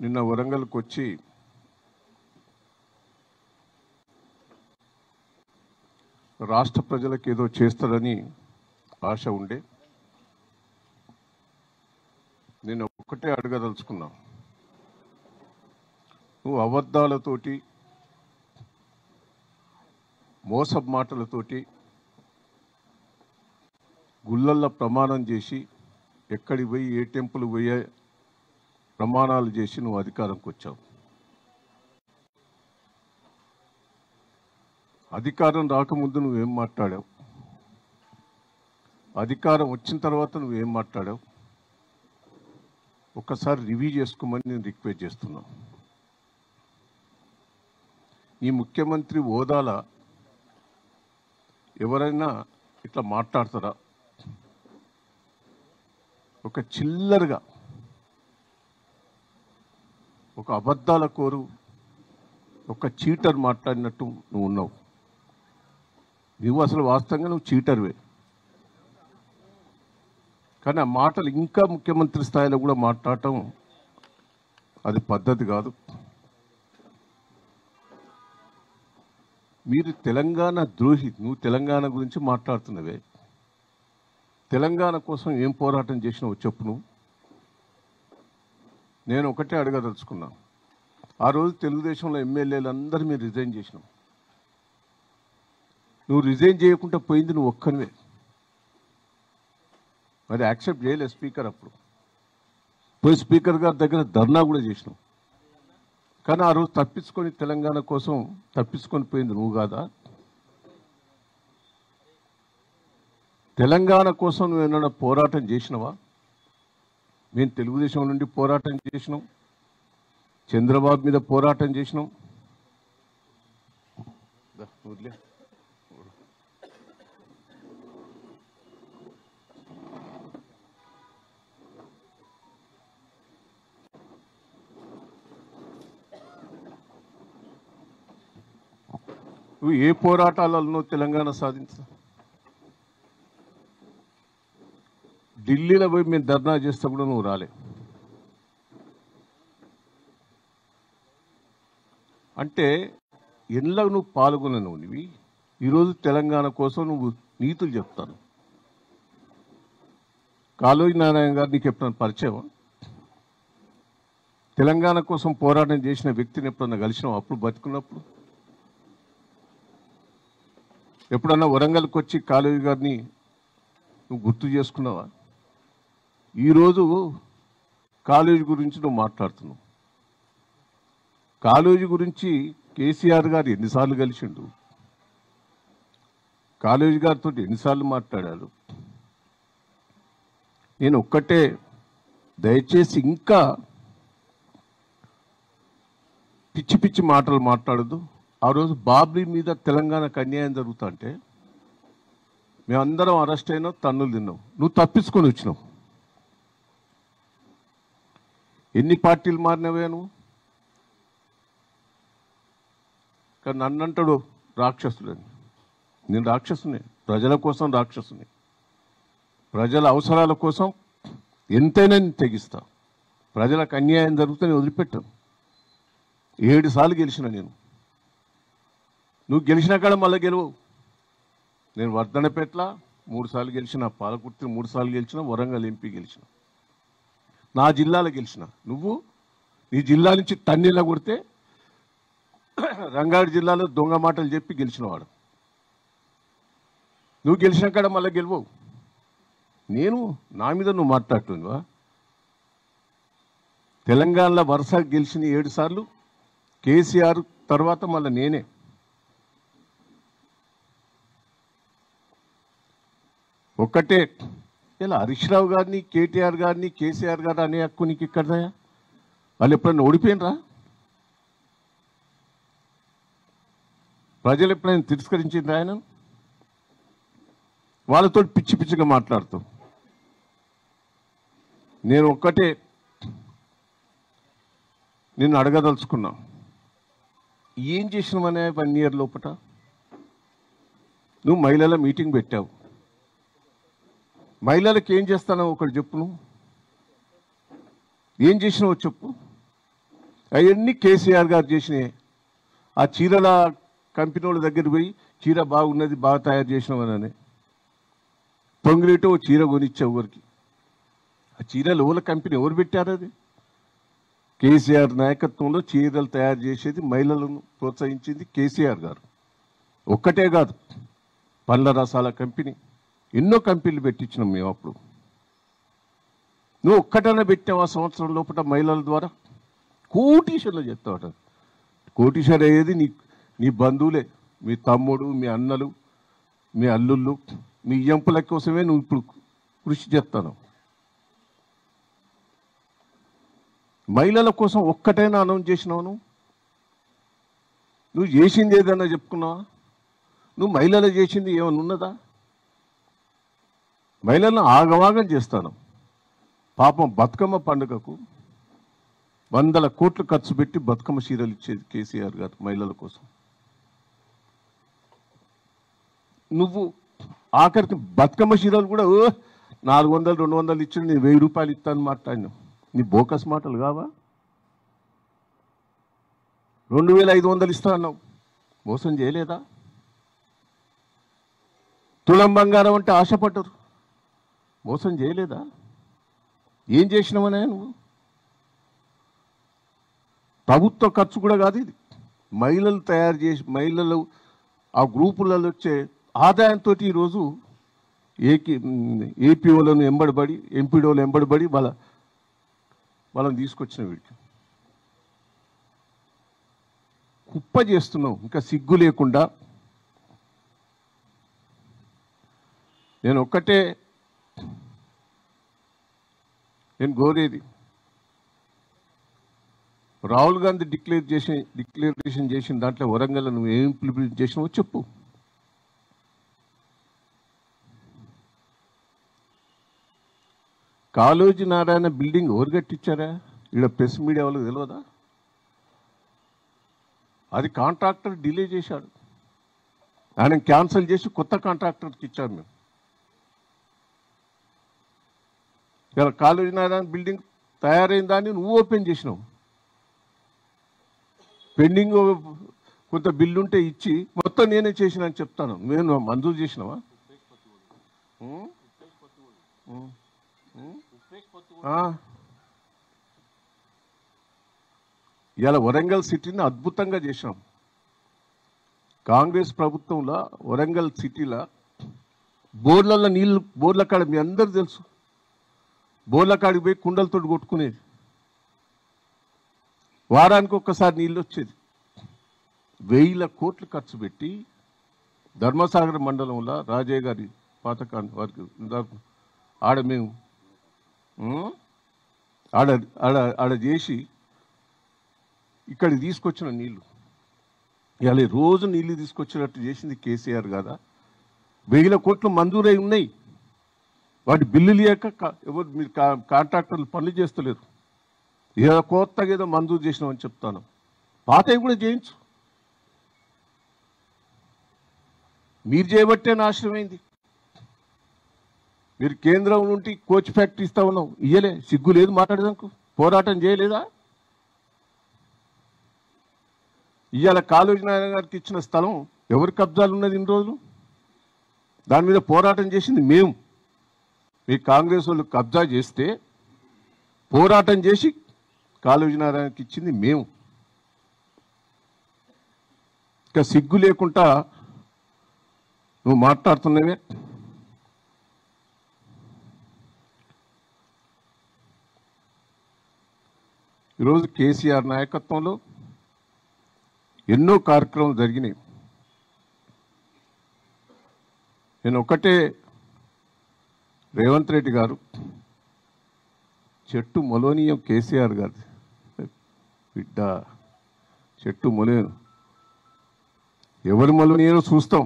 నిన్న వరంగల్కి వచ్చి రాష్ట్ర ప్రజలకు ఏదో చేస్తారని ఆశ ఉండే. నేను ఒక్కటే అడగదలుచుకున్నా, నువ్వు అబద్ధాలతోటి మోసపు మాటలతోటి గుళ్ళల్లో ప్రమాణం చేసి ఎక్కడికి పోయి ఏ టెంపుల్ పోయే ప్రమాణాలు చేసి నువ్వు అధికారంకి వచ్చావు. అధికారం రాకముందు నువ్వేం మాట్లాడావు, అధికారం వచ్చిన తర్వాత నువ్వేం మాట్లాడావు ఒక్కసారి రివ్యూ చేసుకోమని నేను రిక్వెస్ట్ చేస్తున్నా. ఈ ముఖ్యమంత్రి హోదాల ఎవరైనా ఇట్లా మాట్లాడతారా? ఒక చిల్లరగా ఒక అబద్ధాల కోరు ఒక చీటర్ మాట్లాడినట్టు నువ్వు ఉన్నావు. నువ్వు అసలు వాస్తవంగా నువ్వు చీటర్వే, కానీ ఆ మాటలు ఇంకా ముఖ్యమంత్రి స్థాయిలో కూడా మాట్లాడటం అది పద్ధతి కాదు. మీరు తెలంగాణ ద్రోహి. నువ్వు తెలంగాణ గురించి మాట్లాడుతున్నవే, తెలంగాణ కోసం ఏం పోరాటం చేసినావు చెప్పు. నువ్వు నేను ఒకటే అడగదలుచుకున్నా, ఆ రోజు తెలుగుదేశంలో ఎమ్మెల్యేలు అందరూ మీరు రిజైన్ చేసినావు. నువ్వు రిజైన్ చేయకుండా పోయింది నువ్వు ఒక్కనివే. మరి యాక్సెప్ట్ చేయలేదు స్పీకర్. అప్పుడు పోయి స్పీకర్ గారి దగ్గర ధర్నా కూడా చేసినావు. కానీ ఆ రోజు తప్పించుకొని తెలంగాణ కోసం తప్పించుకొని పోయింది నువ్వు కాదా? తెలంగాణ కోసం నువ్వు ఏమైనా పోరాటం చేసినవా? మేము తెలుగుదేశం నుండి పోరాటం చేసినాం, చంద్రబాబు మీద పోరాటం చేసినాం. నువ్వు ఏ పోరాటాలలో తెలంగాణ సాధించా? ఢిల్లీలో పోయి మేము ధర్నా చేస్తే కూడా నువ్వు రాలే. అంటే ఎన్లా నువ్వు పాల్గొనవు. నువ్వు ఈరోజు తెలంగాణ కోసం నువ్వు నీతులు చెప్తాను. కాళోజీ నారాయణ గారు నీకు ఎప్పుడన్నా పరిచయం? తెలంగాణ కోసం పోరాటం చేసిన వ్యక్తిని ఎప్పుడన్నా కలిసినావు? అప్పుడు బతుకున్నప్పుడు ఎప్పుడన్నా వరంగల్కి వచ్చి కాళోజీ గారిని నువ్వు గుర్తు చేసుకున్నావా? ఈరోజు కాళోజీ గురించి నువ్వు మాట్లాడుతున్నావు. కాళోజీ గురించి కేసీఆర్ గారు ఎన్నిసార్లు కలిసిండు, కాళోజీ గారితో ఎన్నిసార్లు మాట్లాడారు? నేను ఒక్కటే, దయచేసి ఇంకా పిచ్చి పిచ్చి మాటలు మాట్లాడదు. ఆ రోజు బాబ్రీ మీద తెలంగాణకు అన్యాయం జరుగుతుంటే మేమందరం అరెస్ట్ అయినావు, తన్నులు తిన్నావు. నువ్వు తప్పించుకొని వచ్చినావు. ఎన్ని పార్టీలు మారినవే నువ్వు? కానీ నన్నంటాడు రాక్షసులని. నేను రాక్షసుని, ప్రజల కోసం రాక్షసుని. ప్రజల అవసరాల కోసం ఎంతైనా నేను తెగిస్తా. ప్రజలకు అన్యాయం జరిగితే నేను వదిలిపెట్టాను. 7 సార్లు గెలిచిన నేను. నువ్వు గెలిచిన కాడ మళ్ళీ గెలవు. నేను వర్ధనపేట్ల 3 సార్లు గెలిచిన, పాలకుర్తి 3 సార్లు గెలిచిన, వరంగల్ ఎంపీ గెలిచిన, నా జిల్లాలో గెలిచిన. నువ్వు నీ జిల్లా నుంచి తన్నీళ్ళ కొడితే రంగారెడ్డి జిల్లాలో దొంగ మాటలు చెప్పి గెలిచినవాడు. నువ్వు గెలిచిన కాడ మళ్ళీ గెలవవు. నేను నా మీద నువ్వు మాట్లాడుతున్నావా? తెలంగాణలో వరుస గెలిచిన 7 సార్లు కేసీఆర్ తర్వాత మళ్ళీ నేనే. ఒక్కటే, ఇలా హరీష్ రావు గారిని, కేటీఆర్ గారిని, కేసీఆర్ గారిని అనే హక్కు నీకు ఇక్కడదా? వాళ్ళు ఎప్పుడైనా ఓడిపోయినరా? ప్రజలు ఎప్పుడైనా తిరస్కరించింది ఆయన? వాళ్ళతో పిచ్చి పిచ్చిగా మాట్లాడుతూ. నేను ఒక్కటే నిన్ను అడగదలుచుకున్నా, ఏం చేసినామనే 1 ఇయర్ లోపట? నువ్వు మహిళల మీటింగ్ పెట్టావు. మహిళలకు ఏం చేస్తానో ఒకటి చెప్పు. నువ్వు ఏం చేసినావో చెప్పు. అవన్నీ కేసీఆర్ గారు చేసినాయి. ఆ చీరల కంపెనీ వాళ్ళ దగ్గర పోయి చీర బాగున్నది, బాగా తయారు చేసినామని పొంగిలిటో చీర కొనిచ్చే ఊరికి. ఆ చీరలు ఎవరి కంపెనీ ఎవరు పెట్టారు? అది కేసీఆర్ నాయకత్వంలో చీరలు తయారు చేసేది, మహిళలను ప్రోత్సహించింది కేసీఆర్ గారు. ఒక్కటే కాదు, పండ్ల రసాల కంపెనీ, ఎన్నో కంపెనీలు పెట్టించినాం మేము. అప్పుడు నువ్వు ఒక్కటనే పెట్టావు ఆ సంవత్సరం లోపల మహిళల ద్వారా. కోటీశ్వర్లు చెప్తావు. కోటీశ్వర్ అయ్యేది నీ బంధువులే, మీ తమ్ముడు, మీ అన్నలు, మీ అల్లుళ్ళు, మీ ఎంపుల కోసమే నువ్వు ఇప్పుడు కృషి చేస్తాను. మహిళల కోసం ఒక్కటైనా అనౌన్స్ చేసినావు? నువ్వు చేసింది ఏదన్నా చెప్పుకున్నావా? నువ్వు మహిళలు చేసింది ఏమన్నా ఉన్నదా? మహిళలను ఆగమాగం చేస్తాను. పాపం బతుకమ్మ పండుగకు 100 కోట్లు ఖర్చు పెట్టి బతుకమ్మ చీరలు ఇచ్చేది కేసీఆర్ గారు మహిళల కోసం. నువ్వు ఆఖరికి బతుకమ్మ చీరలు కూడా 400, 200 ఇచ్చి నేను 1000 రూపాయలు ఇస్తాను మాట్లాడినావు. నీ బోకస్ మాటలు కావా? 2500 ఇస్తా అన్నావు. మోసం చేయలేదా? తులం బంగారం అంటే ఆశపడ్డరు, మోసం చేయలేదా? ఏం చేసినావనే నువ్వు? ప్రభుత్వ ఖర్చు కూడా కాదు ఇది. మహిళలు తయారు చేసి, మహిళలు ఆ గ్రూపులలో వచ్చే ఆదాయంతో ఈరోజు ఏపీఓలను ఎంబడబడి, ఎంపీడోలు ఎంబడబడి వాళ్ళని తీసుకొచ్చిన వీడికి కుప్ప చేస్తున్నావు. ఇంకా సిగ్గు లేకుండా. నేను కోరేది, రాహుల్ గాంధీ డిక్లరేషన్ చేసిన దాంట్లో వరంగల్ నువ్వు ఏం ఇంప్లిమెంట్ చేసినావో చెప్పు. కాళోజీ నారాయణ బిల్డింగ్ ఎవరు కట్టించారా? ఇక్కడ ప్రెస్ మీడియా వాళ్ళకి తెలియదా? అది కాంట్రాక్టర్ డిలే చేశాడు. ఆయన క్యాన్సిల్ చేసి కొత్త కాంట్రాక్టర్కి ఇచ్చాము మేము. ఇలా కాళోజీ నారాయణ బిల్డింగ్ తయారైన దాన్ని నువ్వు ఓపెన్ చేసినావు. పెండింగ్ కొంత బిల్లు ఉంటే ఇచ్చి మొత్తం నేనే చేసిన అని చెప్తాను. నేను మంజూరు చేసినావా? ఇలా వరంగల్ సిటీని అద్భుతంగా చేశాం. కాంగ్రెస్ ప్రభుత్వంలో వరంగల్ సిటీలో బోర్లలో నీళ్ళు, బోర్ల కాడ మీ అందరు తెలుసు, బోర్ల కాడికి పోయి కుండలతో కొట్టుకునేది. వారానికి ఒక్కసారి నీళ్ళు వచ్చేది. 1000 కోట్లు ఖర్చు పెట్టి ధర్మసాగర్ మండలంలో రాజయ్య గారి పాతకాన్ని వారికి ఆడ మేము ఆడ చేసి ఇక్కడికి తీసుకొచ్చిన నీళ్లు ఇవాళ రోజు నీళ్లు తీసుకొచ్చినట్టు చేసింది కేసీఆర్ కదా. 1000 కోట్లు మంజూరై ఉన్నాయి. వాటి బిల్లు లేక ఎవరు మీరు కాంట్రాక్టర్లు పనులు చేస్తలేరు. ఏదో కొత్తగా ఏదో మంజూరు చేసినామని చెప్తాను. పాతవి కూడా చేయించు. మీరు చేయబట్టే నాశనమైంది. మీరు కేంద్రం నుండి కోచ్ ఫ్యాక్టరీ ఇస్తా ఉన్నాం, ఇయ్యలే. సిగ్గు లేదు మాట్లాడేదానికి? పోరాటం చేయలేదా? ఇవాళ కాళోజీ నారాయణ గారికి ఇచ్చిన స్థలం ఎవరి కబ్జాలు ఉన్నది ఇన్ని రోజులు? దాని మీద పోరాటం చేసింది మేము. మీ కాంగ్రెస్ వాళ్ళు కబ్జా చేస్తే పోరాటం చేసి కాళోజీ నారాయణకి ఇచ్చింది మేము. ఇంకా సిగ్గు లేకుండా నువ్వు మాట్లాడుతున్నావే. ఈరోజు కేసీఆర్ నాయకత్వంలో ఎన్నో కార్యక్రమాలు జరిగినాయి. నేను ఒకటే, రేవంత్ రెడ్డి గారు చెట్టు మొలోనియం కేసీఆర్ గారు బిడ్డ, చెట్టు మొలేను ఎవరు మొలోనియో చూస్తాం.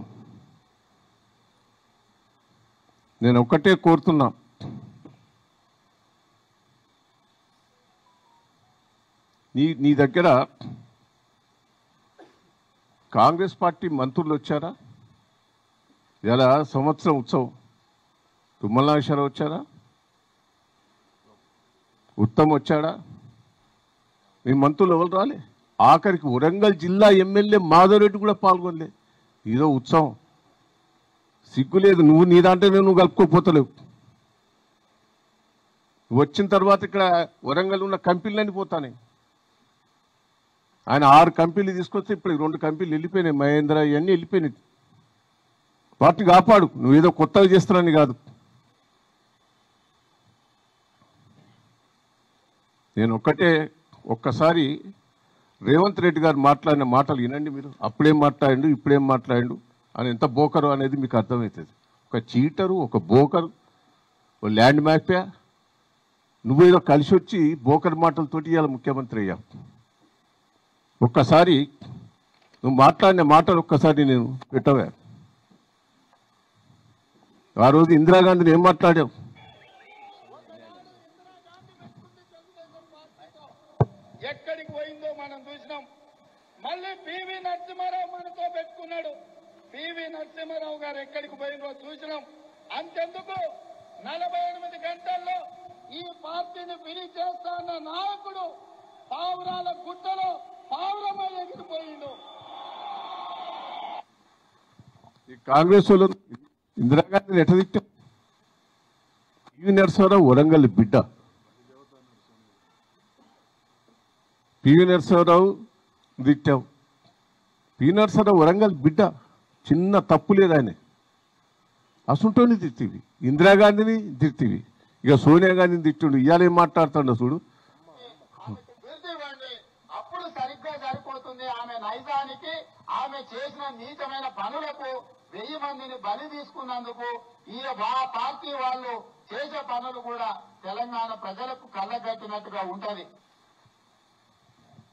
నేను ఒక్కటే కోరుతున్నా, నీ దగ్గర కాంగ్రెస్ పార్టీ మంత్రులు వచ్చారా? ఇలా సంవత్సరం ఉత్సవం తుమ్మల నాగేశ్వరరావు వచ్చారా? ఉత్తమ్ వచ్చాడా? మీ మంత్రులు ఎవరు రాలే. ఆఖరికి వరంగల్ జిల్లా ఎమ్మెల్యే మాధవరెడ్డి కూడా పాల్గొనలే. ఇదో ఉత్సవం. సిగ్గులేదు. నువ్వు నీ దాంట్లోనే నువ్వు కలుపుకోపోతలేవు. వచ్చిన తర్వాత ఇక్కడ వరంగల్ ఉన్న కంపెనీలన్నీ పోతానే. ఆయన 6 కంపెనీలు తీసుకొస్తే ఇప్పుడు 2 కంపెనీలు వెళ్ళిపోయినాయి. మహేంద్ర ఇవన్నీ వెళ్ళిపోయినాయి. వాటిని కాపాడు. నువ్వేదో కొత్తగా చేస్తున్నాని కాదు. నేను ఒక్కసారి రేవంత్ రెడ్డి గారు మాట్లాడిన మాటలు వినండి మీరు. అప్పుడేం మాట్లాడిండు, ఇప్పుడేం మాట్లాడిండు అని ఎంత బోకరు అనేది మీకు అర్థమవుతుంది. ఒక చీటరు, ఒక బోకరు, ఒక ల్యాండ్ మ్యాప్యా. నువ్వేదో కలిసి వచ్చి బోకర్ మాటలతోటి ఇవాళ ముఖ్యమంత్రి అయ్యా. ఒక్కసారి నువ్వు మాట్లాడిన మాటలు ఒక్కసారి నేను పెట్టవా. ఆ రోజు ఇందిరాగాంధీని ఏం మాట్లాడావు? ఎక్కడికి పోయిందో మనం చూసినాం. మళ్ళీ పివి నరసింహారావు మనతో పెట్టుకున్నాడు. పివి నరసింహారావు గారు ఎక్కడికి పోయిందో చూసినాం. అంతెందుకు 48 గంటల్లో ఈ పార్టీని విని చేస్తా అన్న నాయకుడు పావురాల గుట్టలో పావురమై ఎగిరిపోయిండు. ఈ కాంగ్రెస్ వాళ్ళు ఇందిరాగాంధీని ఎట్లా తిట్టాం? పివి నరసింహారావు వరంగల్ బిడ్డ. పివి నరసింహారావు తిట్టావు. పివి నరసింహారావు వరంగల్ బిడ్డ. చిన్న తప్పు లేదు ఆయన. అసుంటోని తిట్టివి. ఇందిరాగాంధీని తిట్టివి. ఇక సోనియా గాంధీని తిట్టుండు. ఇవాళ ఏం మాట్లాడుతుండో చూడు. అప్పుడు సరిగ్గా సరిపోతుంది. ఆమె నైజానికి, ఆమె చేసిన నీచమైన పనులకు 1000 మందిని బలి తీసుకున్నందుకు ఈ పార్టీ వాళ్ళు చేసే పనులు కూడా తెలంగాణ ప్రజలకు కళ్ళగట్టినట్టుగా ఉంటది.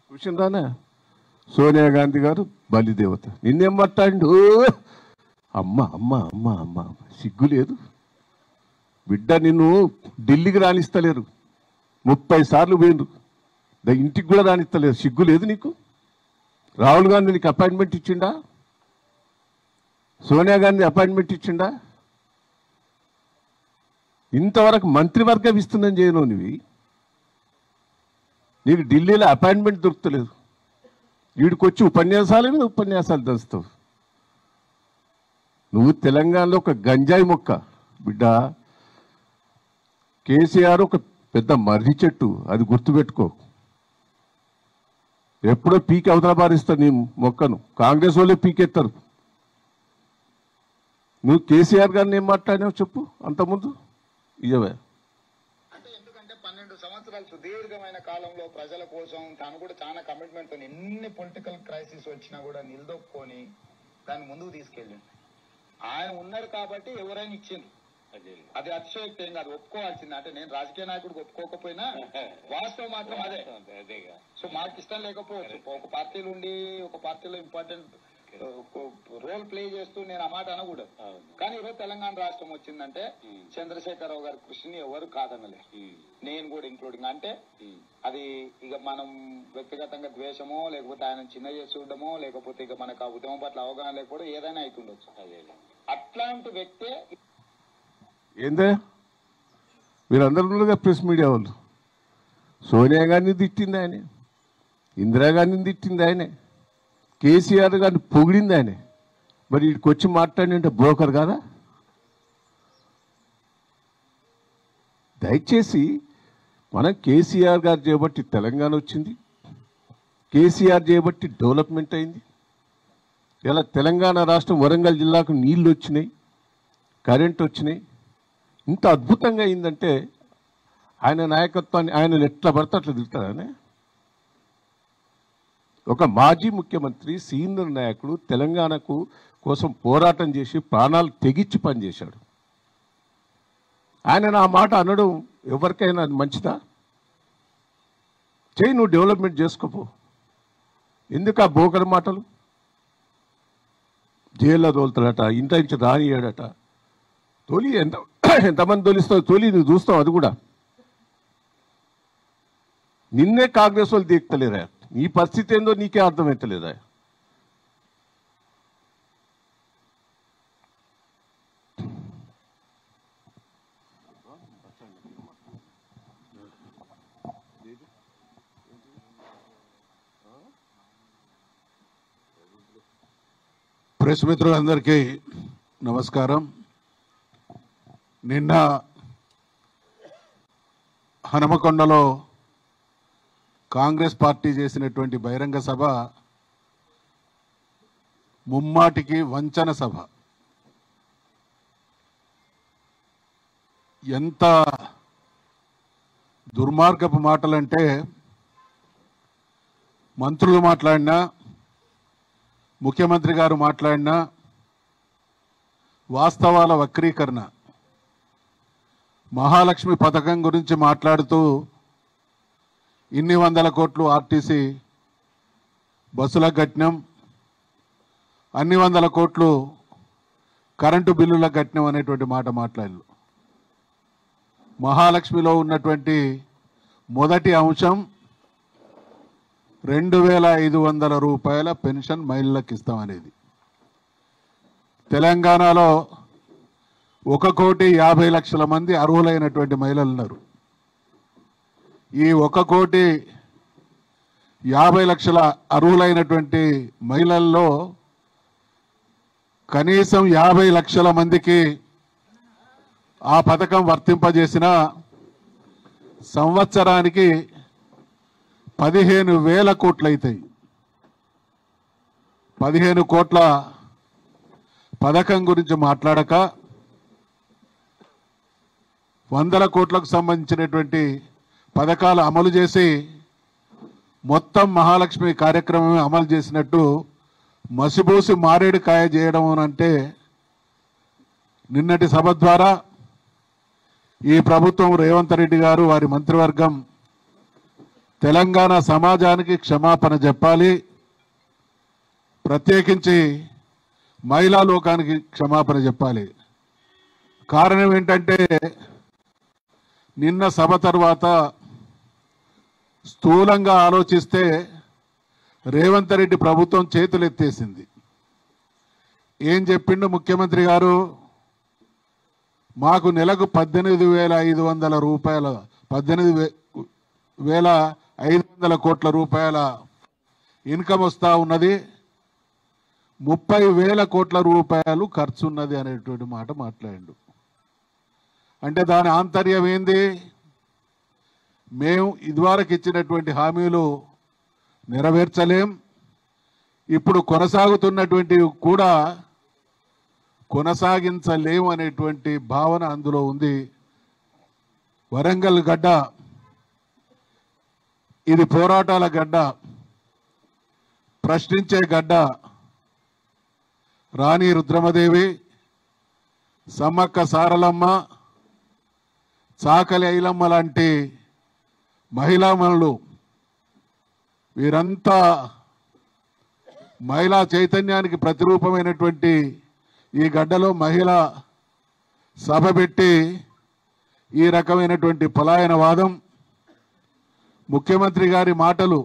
చూసిందానే సోనియా గాంధీ గారు బలిదేవత. నిన్నేం మాట్లాడిండు? అమ్మ అమ్మ అమ్మ అమ్మ. సిగ్గు లేదు బిడ్డ. నిన్ను ఢిల్లీకి రాణిస్తలేరు. 30 సార్లు పోయిండ్రు. ఇంటికి కూడా రాణిస్తలేరు. సిగ్గు లేదు నీకు? రాహుల్ గాంధీ నీకు అపాయింట్మెంట్ ఇచ్చిండా? సోనియా గాంధీ అపాయింట్మెంట్ ఇచ్చిండా? ఇంతవరకు మంత్రివర్గం ఇస్తుందని చేయను. నీకు ఢిల్లీలో అపాయింట్మెంట్ దొరుకుతలేదు. వీడికొచ్చి ఉపన్యాసాల మీద ఉపన్యాసాలు దంచుతావు. నువ్వు తెలంగాణలో ఒక గంజాయి మొక్క బిడ్డ. కేసీఆర్ ఒక పెద్ద మర్రి చెట్టు, అది గుర్తుపెట్టుకో. ఎప్పుడో పీకి అవతల బారిస్తారు నీ మొక్కను. కాంగ్రెస్ వాళ్ళే పీకెత్తారు. నువ్వు కేసీఆర్ గారిని ఏం మాట్లాడినావు చెప్పు అంతకుముందు. ఇవే అంటే ఎందుకంటే 12 సంవత్సరాలు సుదీర్ఘమైన కాలంలో ప్రజల కోసం తాను కూడా చాలా కమిట్మెంట్ తో ఎన్ని పొలిటికల్ క్రైసిస్ వచ్చినా కూడా నిలదొక్కుని దాన్ని ముందుకు తీసుకెళ్ళింది. ఆయన ఉన్నారు కాబట్టి ఎవరైనా ఇచ్చింది. అది అతిశయోక్తి ఏం కాదు, ఒప్పుకోవాల్సింది. అంటే నేను రాజకీయ నాయకుడికి ఒప్పుకోకపోయినా వాస్తవం మాత్రం అదే. సో మాకు ఇష్టం లేకపోవచ్చు. ఒక పార్టీలు ఉండి ఒక పార్టీలో ఇంపార్టెంట్ రోల్ ప్లే చేస్తూ నేను ఆ మాట అనకూడదు. కానీ ఈరోజు తెలంగాణ రాష్ట్రం వచ్చిందంటే చంద్రశేఖరరావు గారి కృషిని ఎవరు కాదనలే, నేను కూడా ఇంక్లూడింగ్. అంటే అది ఇక మనం వ్యక్తిగతంగా ద్వేషమో లేకపోతే ఆయన చిన్న చేసి చూడడమో లేకపోతే ఇక మనకు ఆ ఉద్యమం పట్ల అవగాహన లేకపోతే ఏదైనా అవుతుండొచ్చు. అట్లాంటి వ్యక్తే ఏందే మీరందరూ ప్రెస్ మీడియా వాళ్ళు. సోనియా గాంధీని తిట్టింది ఆయనే, ఇందిరాగాంధీని తిట్టింది ఆయనే, కేసీఆర్ గారిని పొగిడింది ఆయనే. మరి వీడికి వచ్చి మాట్లాడినంటే బ్రోకర్ కాదా? దయచేసి మనం కేసీఆర్ గారు చేయబట్టి తెలంగాణ వచ్చింది, కేసీఆర్ చేయబట్టి డెవలప్మెంట్ అయింది. ఇలా తెలంగాణ రాష్ట్రం వరంగల్ జిల్లాకు నీళ్లు వచ్చినాయి, కరెంట్ వచ్చినాయి. ఇంత అద్భుతంగా అయిందంటే ఆయన నాయకత్వాన్ని ఆయన ఎట్లా పడితే అట్లా తిరుగుతాడనే. ఒక మాజీ ముఖ్యమంత్రి, సీనియర్ నాయకుడు, తెలంగాణకు కోసం పోరాటం చేసి ప్రాణాలు తెగించి పనిచేశాడు. ఆయన నా మాట అనడం ఎవరికైనా అది మంచిదా? చేయి, నువ్వు డెవలప్మెంట్ చేసుకోపో. ఎందుకు ఆ బోకర్ మాటలు? జైల్లో తోలుతాడట, ఇంట నుంచి రానియాడట. తోలి ఎంతమంది తోలిస్తావు? తోలి నువ్వు చూస్తావు. అది కూడా నిన్నే కాంగ్రెస్ వాళ్ళు దీక్తలేరా? నీ పరిస్థితి ఏందో నీకే అర్థమవుతలేదా? ప్రెస్ మిత్రులందరికీ నమస్కారం. నిన్న హనుమకొండలో కాంగ్రెస్ పార్టీ చేసినటువంటి బహిరంగ సభ ముమ్మాటికి వంచన సభ. ఎంత దుర్మార్గపు మాటలంటే మంత్రులు మాట్లాడినా, ముఖ్యమంత్రి గారు మాట్లాడినా వాస్తవాల వక్రీకరణ. మహాలక్ష్మి పథకం గురించి మాట్లాడుతూ ఇన్ని వందల కోట్లు ఆర్టీసీ బస్సులకు కట్టినాం, అన్ని వందల కోట్లు కరెంటు బిల్లులకు కట్టినాం అనేటువంటి మాట మాట్లాడారు. మహాలక్ష్మిలో ఉన్నటువంటి మొదటి అంశం 2,500 రూపాయల పెన్షన్ మహిళలకు ఇస్తామనేది. తెలంగాణలో 1,50,00,000 మంది అర్హులైనటువంటి మహిళలు ఉన్నారు. ఈ 1,50,00,000 అర్హులైనటువంటి మహిళల్లో కనీసం 50 లక్షల మందికి ఆ పథకం వర్తింపజేసిన సంవత్సరానికి 15,000 కోట్లు అవుతాయి. 15 కోట్ల పథకం గురించి మాట్లాడక 100 కోట్లకు సంబంధించినటువంటి పథకాలు అమలు చేసి మొత్తం మహాలక్ష్మి కార్యక్రమం అమలు చేసినట్టు మసిబూసి మారేడుకాయ చేయడం అంటే నిన్నటి సభ ద్వారా ఈ ప్రభుత్వం, రేవంత్ రెడ్డి గారు, వారి మంత్రివర్గం తెలంగాణ సమాజానికి క్షమాపణ చెప్పాలి. ప్రత్యేకించి మహిళా లోకానికి క్షమాపణ చెప్పాలి. కారణం ఏంటంటే నిన్న సభ తర్వాత స్థూలంగా ఆలోచిస్తే రేవంత్ రెడ్డి ప్రభుత్వం చేతులెత్తేసింది. ఏం చెప్పిండు ముఖ్యమంత్రి గారు? మాకు నెలకు 18,500 రూపాయల 18,500 కోట్ల రూపాయల ఇన్కమ్ వస్తూ ఉన్నది, 30,000 కోట్ల రూపాయలు ఖర్చు ఉన్నది అనేటువంటి మాట మాట్లాడిండు. అంటే దాని ఆంతర్యం ఏంది? మేము ఇదివరకు ఇచ్చినటువంటి హామీలు నెరవేర్చలేం, ఇప్పుడు కొనసాగుతున్నటువంటివి కూడా కొనసాగించలేము అనేటువంటి భావన అందులో ఉంది. వరంగల్ గడ్డ ఇది పోరాటాల గడ్డ, ప్రశ్నించే గడ్డ. రాణి రుద్రమదేవి, సమ్మక్క సారలమ్మ, చాకలి ఐలమ్మ లాంటి మహిళామణులు, వీరంతా మహిళా చైతన్యానికి ప్రతిరూపమైనటువంటి ఈ గడ్డలో మహిళా సభ పెట్టి ఈ రకమైనటువంటి పలాయనవాదం, ముఖ్యమంత్రి గారి మాటలు,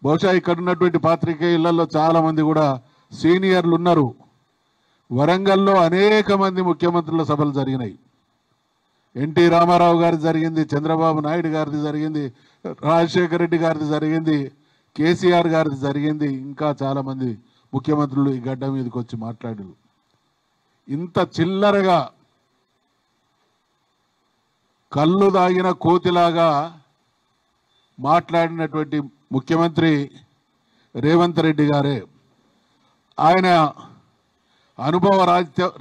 బహుశా ఇక్కడ ఉన్నటువంటి పాత్రికేయులలో చాలా మంది కూడా సీనియర్లు ఉన్నారు. వరంగల్లో అనేక మంది ముఖ్యమంత్రుల సభలు జరిగినాయి. ఎన్టీ రామారావు గారిది జరిగింది, చంద్రబాబు నాయుడు గారిది జరిగింది, రాజశేఖర రెడ్డి గారిది జరిగింది, కేసీఆర్ గారిది జరిగింది, ఇంకా చాలా మంది ముఖ్యమంత్రులు ఈ గడ్డ మీదకి వచ్చి మాట్లాడారు. ఇంత చిల్లరగా కళ్ళు దాగిన కోతిలాగా మాట్లాడినటువంటి ముఖ్యమంత్రి రేవంత్ రెడ్డి గారే. ఆయన అనుభవ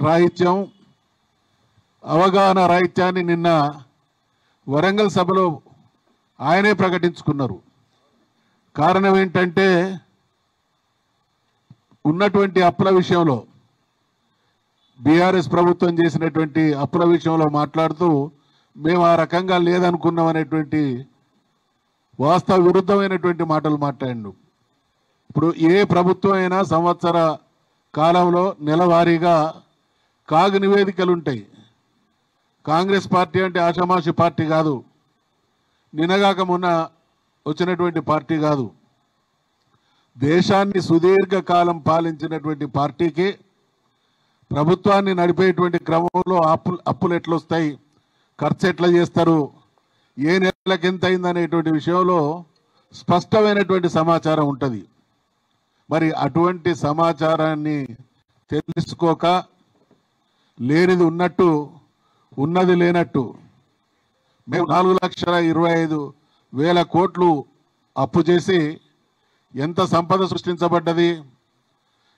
రాహిత్యం, అవగాహన రాహిత్యాన్ని నిన్న వరంగల్ సభలో ఆయనే ప్రకటించుకున్నారు. కారణం ఏంటంటే ఉన్నటువంటి అప్పుల విషయంలో, బీఆర్ఎస్ ప్రభుత్వం చేసినటువంటి అప్పుల విషయంలో మాట్లాడుతూ మేము ఆ రకంగా లేదనుకున్నాం అనేటువంటి వాస్తవ విరుద్ధమైనటువంటి మాటలు మాట్లాడిండు. ఇప్పుడు ఏ ప్రభుత్వం అయినా సంవత్సర కాలంలో నెలవారీగా కాగు నివేదికలు ఉంటాయి. కాంగ్రెస్ పార్టీ అంటే ఆషామాషి పార్టీ కాదు, నిన్నగాక మొన్న వచ్చినటువంటి పార్టీ కాదు. దేశాన్ని సుదీర్ఘకాలం పాలించినటువంటి పార్టీకి ప్రభుత్వాన్ని నడిపేటువంటి క్రమంలో అప్పులు ఎట్లొస్తాయి, ఖర్చు ఎట్లా చేస్తారు, ఏ నెలలకు ఎంత అయిందనేటువంటి విషయంలో స్పష్టమైనటువంటి సమాచారం ఉంటుంది. మరి అటువంటి సమాచారాన్ని తెలుసుకోక లేనిది ఉన్నట్టు ఉన్నది లేనట్టు మేము 4,25,000 కోట్లు అప్పు చేసి ఎంత సంపద సృష్టించబడ్డది,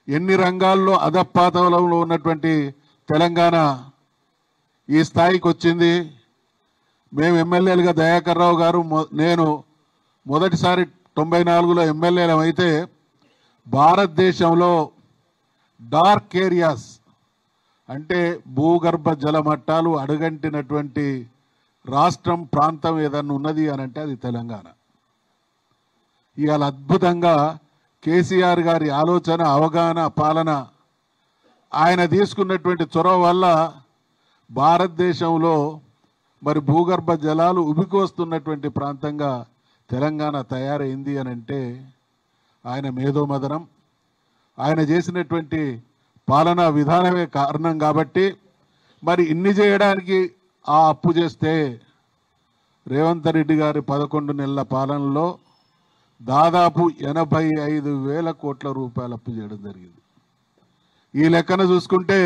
ఎన్ని రంగాల్లో అధపాతాళంలో ఉన్నటువంటి తెలంగాణ ఈ స్థాయికి వచ్చింది. మేము ఎమ్మెల్యేలుగా దయాకర్ రావు గారు నేను మొదటిసారి 94లో ఎమ్మెల్యేలం అయితే భారతదేశంలో డార్క్ ఏరియాస్ అంటే భూగర్భ జల మట్టాలు అడుగంటినటువంటి రాష్ట్రం ప్రాంతం ఏదన్నా ఉన్నది అని అంటే అది తెలంగాణ. ఇవాళ అద్భుతంగా కేసీఆర్ గారి ఆలోచన, అవగాహన, పాలన, ఆయన తీసుకున్నటువంటి చొరవ వల్ల భారతదేశంలో మరి భూగర్భ జలాలు ఉబికొస్తున్నటువంటి ప్రాంతంగా తెలంగాణ తయారైంది అని అంటే ఆయన మేధోమదనం, ఆయన చేసినటువంటి పాలనా విధానమే కారణం. కాబట్టి మరి ఇన్ని చేయడానికి ఆ అప్పు చేస్తే రేవంత్ రెడ్డి గారి 11 నెలల పాలనలో దాదాపు 85,000 కోట్ల రూపాయలు అప్పు చేయడం జరిగింది. ఈ లెక్కన చూసుకుంటే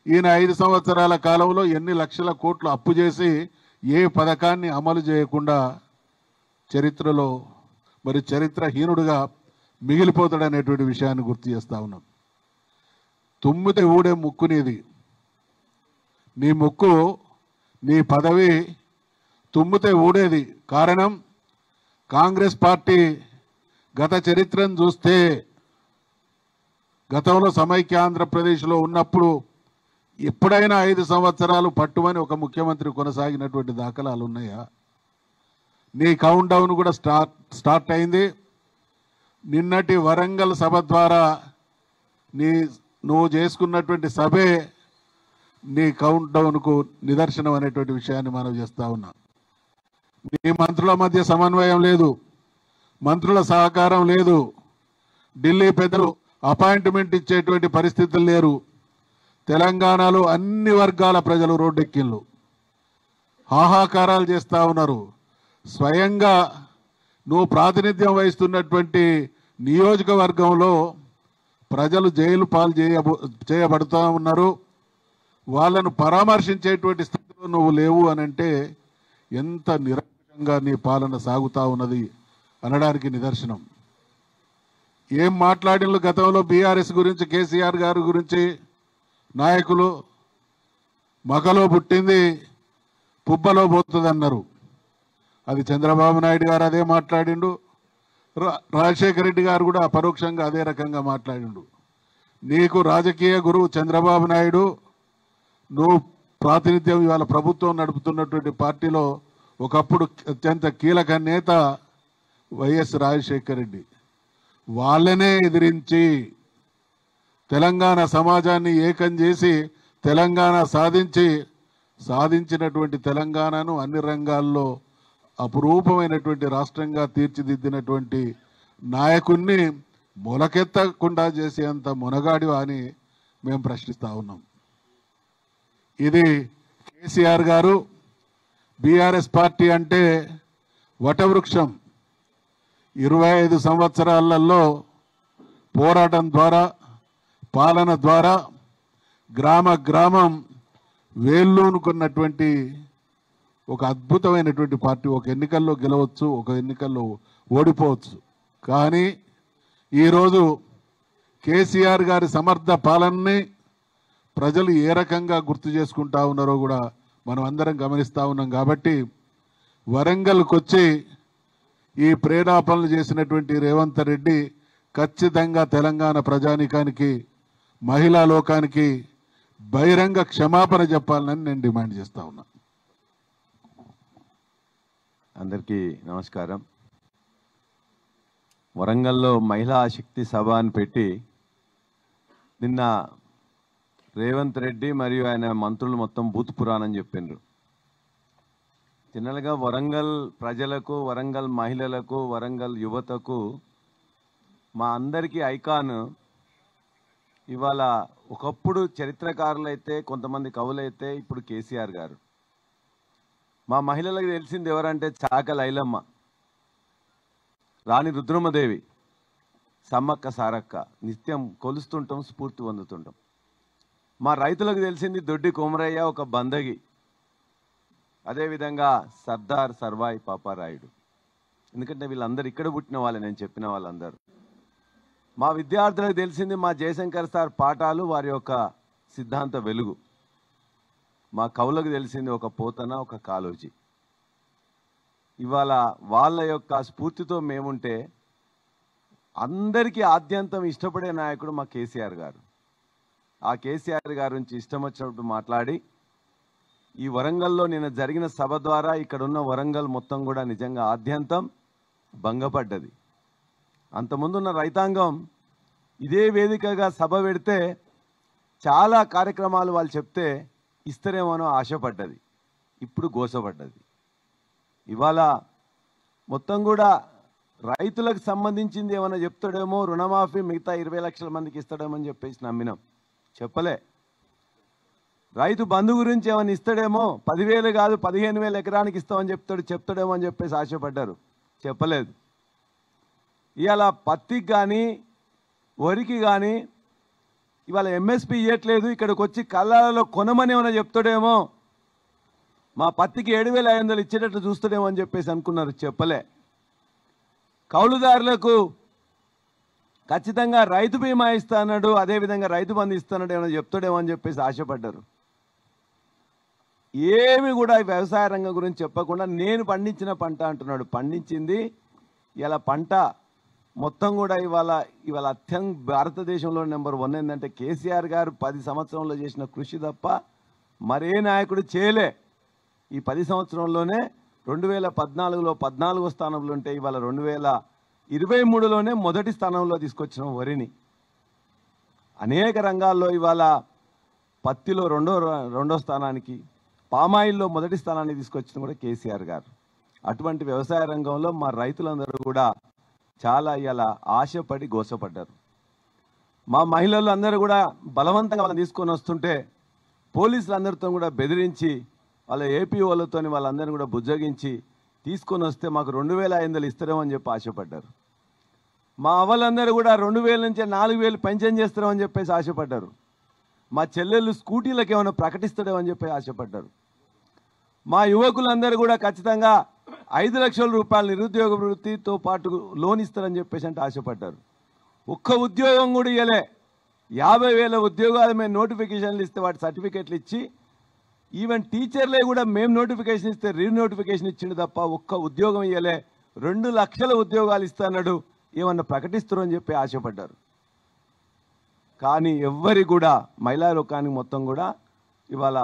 ఈయన 5 సంవత్సరాల కాలంలో ఎన్ని లక్షల కోట్లు అప్పు చేసి ఏ పథకాన్ని అమలు చేయకుండా చరిత్రలో మరి చరిత్రహీనుడుగా మిగిలిపోతాడనేటువంటి విషయాన్ని గుర్తు చేస్తా ఉన్నాం. తుమ్మితే ఊడే ముక్కు నీది, నీ ముక్కు నీ పదవి తుమ్మితే ఊడేది. కారణం కాంగ్రెస్ పార్టీ గత చరిత్రను చూస్తే గతంలో సమైక్య ఆంధ్రప్రదేశ్లో ఉన్నప్పుడు ఎప్పుడైనా 5 సంవత్సరాలు పట్టుమని ఒక ముఖ్యమంత్రి కొనసాగినటువంటి దాఖలాలు ఉన్నాయా? నీ కౌంట్ డౌన్ కూడా స్టార్ట్ అయింది. నిన్నటి వరంగల్ సభ ద్వారా నువ్వు చేసుకున్నటువంటి సభే నీ కౌంట్ డౌన్కు నిదర్శనం అనేటువంటి విషయాన్ని మనం చేస్తా ఉన్నాం. నీ మంత్రుల మధ్య సమన్వయం లేదు, మంత్రుల సహకారం లేదు, ఢిల్లీ పెద్దలు అపాయింట్మెంట్ ఇచ్చేటువంటి పరిస్థితులు లేరు. తెలంగాణలో అన్ని వర్గాల ప్రజలు రోడ్డెక్కిళ్ళు, హాహాకారాలు చేస్తూ ఉన్నారు. స్వయంగా నువ్వు ప్రాతినిధ్యం వహిస్తున్నటువంటి నియోజకవర్గంలో ప్రజలు జైలు పాలు చేయబడుతూ ఉన్నారు. వాళ్ళను పరామర్శించేటువంటి స్థితిలో నువ్వు లేవు అని అంటే ఎంత నిరంకుశంగా నీ పాలన సాగుతూ ఉన్నది అనడానికి నిదర్శనం. ఏం మాట్లాడిన గతంలో బీఆర్ఎస్ గురించి, కేసీఆర్ గారి గురించి నాయకులు మగలో పుట్టింది పుబ్బలో పోతుంది అన్నారు. అది చంద్రబాబు నాయుడు గారు అదే మాట్లాడిండు, రాజశేఖర రెడ్డి గారు కూడా పరోక్షంగా అదే రకంగా మాట్లాడిండు. నీకు రాజకీయ గురువు చంద్రబాబు నాయుడు, నువ్వు ప్రాతినిధ్యం ఇవాళ ప్రభుత్వం నడుపుతున్నటువంటి పార్టీలో ఒకప్పుడు అత్యంత కీలక నేత వైఎస్ రాజశేఖర రెడ్డి. వాళ్ళనే ఎదిరించి తెలంగాణ సమాజాన్ని ఏకం చేసి తెలంగాణ సాధించినటువంటి తెలంగాణను అన్ని రంగాల్లో అపురూపమైనటువంటి రాష్ట్రంగా తీర్చిదిద్దినటువంటి నాయకుణ్ణి మొలకెత్తకుండా చేసేంత మునగాడివా అని మేము ప్రశ్నిస్తూ ఉన్నాం. ఇది కేసీఆర్ గారు, బీఆర్ఎస్ పార్టీ అంటే వటవృక్షం. 25 సంవత్సరాలలో పోరాటం ద్వారా, పాలన ద్వారా గ్రామ గ్రామం వేళ్ళూనుకున్నటువంటి ఒక అద్భుతమైనటువంటి పార్టీ. ఒక ఎన్నికల్లో గెలవచ్చు, ఒక ఎన్నికల్లో ఓడిపోవచ్చు. కానీ ఈరోజు కేసీఆర్ గారి సమర్థ పాలనని ప్రజలు ఏ రకంగా గుర్తు చేసుకుంటా ఉన్నారో కూడా మనం అందరం గమనిస్తూ ఉన్నాం. కాబట్టి వరంగల్కి వచ్చి ఈ ప్రేరేపణలు చేసినటువంటి రేవంత్ రెడ్డి ఖచ్చితంగా తెలంగాణ ప్రజానీకానికి, మహిళా లోకానికి బహిరంగ క్షమాపణ చెప్పాలని నేను డిమాండ్ చేస్తా ఉన్నా. అందరికీ నమస్కారం. వరంగల్లో మహిళా శక్తి సభ అని పెట్టి నిన్న రేవంత్ రెడ్డి మరియు ఆయన మంత్రులు మొత్తం బూత్ పురాణం చెప్పిండ్రు. జనరల్గా వరంగల్ ప్రజలకు, వరంగల్ మహిళలకు, వరంగల్ యువతకు మా అందరికీ ఐకాన్ ఇవాళ ఒకప్పుడు చరిత్రకారులైతే, కొంతమంది కవులైతే ఇప్పుడు కేసీఆర్ గారు. మా మహిళలకు తెలిసింది ఎవరంటే చాక లైలమ్మ, రాణి రుద్రమదేవి, సమ్మక్క సారక్క నిత్యం కొలుస్తుంటాం, స్ఫూర్తి పొందుతుంటాం. మా రైతులకు తెలిసింది దొడ్డి కొమరయ్య ఒక బందగి, అదేవిధంగా సర్దార్ సర్వాయి పాపారాయుడు. ఎందుకంటే వీళ్ళందరూ ఇక్కడ పుట్టిన వాళ్ళే, నేను చెప్పిన వాళ్ళందరూ. మా విద్యార్థులకు తెలిసింది మా జయశంకర్ సార్ పాఠాలు, వారి యొక్క సిద్ధాంత వెలుగు. మా కవులకు తెలిసింది ఒక పోతన, ఒక కాళోజీ. ఇవాళ వాళ్ళ యొక్క స్ఫూర్తితో మేముంటే అందరికీ ఆద్యంతం ఇష్టపడే నాయకుడు మా కేసీఆర్ గారు. ఆ కేసీఆర్ గారి నుంచి ఇష్టం వచ్చినప్పుడు మాట్లాడి ఈ వరంగల్లో నిన్న జరిగిన సభ ద్వారా ఇక్కడ ఉన్న వరంగల్ మొత్తం కూడా నిజంగా ఆద్యంతం భంగపడ్డది. అంతకుముందున్న రైతాంగం ఇదే వేదికగా సభ పెడితే చాలా కార్యక్రమాలు వాళ్ళు చెప్తే ఇస్తారేమోనో ఆశపడ్డది, ఇప్పుడు గోసపడ్డది. ఇవాళ మొత్తం కూడా రైతులకు సంబంధించింది ఏమైనా చెప్తాడేమో, రుణమాఫీ మిగతా 20 లక్షల మందికి ఇస్తాడేమో అని చెప్పేసి నమ్మినాం. చెప్పలే. రైతు బంధు గురించి ఏమైనా ఇస్తాడేమో, 10,000 కాదు 15,000 ఎకరానికి ఇస్తామని చెప్తాడేమో అని చెప్పేసి ఆశపడ్డారు. చెప్పలేదు. ఇవాళ పత్తికి కానీ వరికి కానీ ఇవాళ ఎంఎస్పి ఇవ్వట్లేదు, ఇక్కడికి వచ్చి కళ్ళాలలో కొనమని ఏమైనా చెప్తాడేమో, మా పత్తికి 7,500 ఇచ్చేటట్లు చూస్తాడేమో అని చెప్పేసి అనుకున్నారు. చెప్పలే. కౌలుదారులకు ఖచ్చితంగా రైతు బీమా ఇస్తాడు, అదేవిధంగా రైతు బంధు ఇస్తాడు ఏమైనా చెప్తాడేమో అని చెప్పేసి ఆశపడ్డారు. ఏమి కూడా వ్యవసాయ రంగం గురించి చెప్పకుండా నేను పండించిన పంట అంటున్నాడు. పండించింది ఇలా పంట మొత్తం కూడా ఇవాళ భారతదేశంలో నెంబర్ 1 ఏంటంటే కేసీఆర్ గారు 10 సంవత్సరంలో చేసిన కృషి తప్ప మరే నాయకుడు చేయలే. ఈ 10 సంవత్సరంలోనే 2014లో 14వ స్థానంలో ఉంటే ఇవాళ 2023లోనే మొదటి స్థానంలో తీసుకొచ్చిన వరిని. అనేక రంగాల్లో ఇవాళ పత్తిలో రెండో స్థానానికి, పామాయిల్లో మొదటి స్థానానికి తీసుకొచ్చిన కూడా కేసీఆర్ గారు. అటువంటి వ్యవసాయ రంగంలో మా రైతులందరూ కూడా చాలా ఇలా ఆశపడి గోసపడ్డారు. మా మహిళలు అందరూ కూడా బలవంతంగా వాళ్ళని తీసుకొని వస్తుంటే పోలీసులందరితో కూడా బెదిరించి వాళ్ళ ఏపీ వాళ్ళతో వాళ్ళందరినీ కూడా బుజ్జగించి తీసుకొని వస్తే మాకు 2,500 ఇస్తారేమని చెప్పి ఆశపడ్డారు. మా అవ్వలందరూ కూడా 2,000 నుంచి 4,000 పెన్షన్ చేస్తారేమని చెప్పేసి ఆశపడ్డారు. మా చెల్లెళ్ళు స్కూటీలకు ఏమైనా ప్రకటిస్తాడేమని చెప్పి ఆశపడ్డారు. మా యువకులందరూ కూడా ఖచ్చితంగా 5 లక్షల రూపాయల నిరుద్యోగ వృత్తితో పాటు లోన్ ఇస్తారని చెప్పేసి అంటే ఆశపడ్డారు. ఒక్క ఉద్యోగం కూడా ఇవ్వలే. 50,000 ఉద్యోగాలు మేము నోటిఫికేషన్లు ఇస్తే వాటి సర్టిఫికెట్లు ఇచ్చి, ఈవెన్ టీచర్లే కూడా మేము నోటిఫికేషన్ ఇస్తే రీనోటిఫికేషన్ ఇచ్చిండు తప్ప ఒక్క ఉద్యోగం ఇవ్వలే. 2 లక్షల ఉద్యోగాలు ఇస్తాడు, ఏమన్నా ప్రకటిస్తారు అని చెప్పి ఆశపడ్డారు. కానీ ఎవ్వరి కూడా మహిళా లోకానికి మొత్తం కూడా ఇవాళ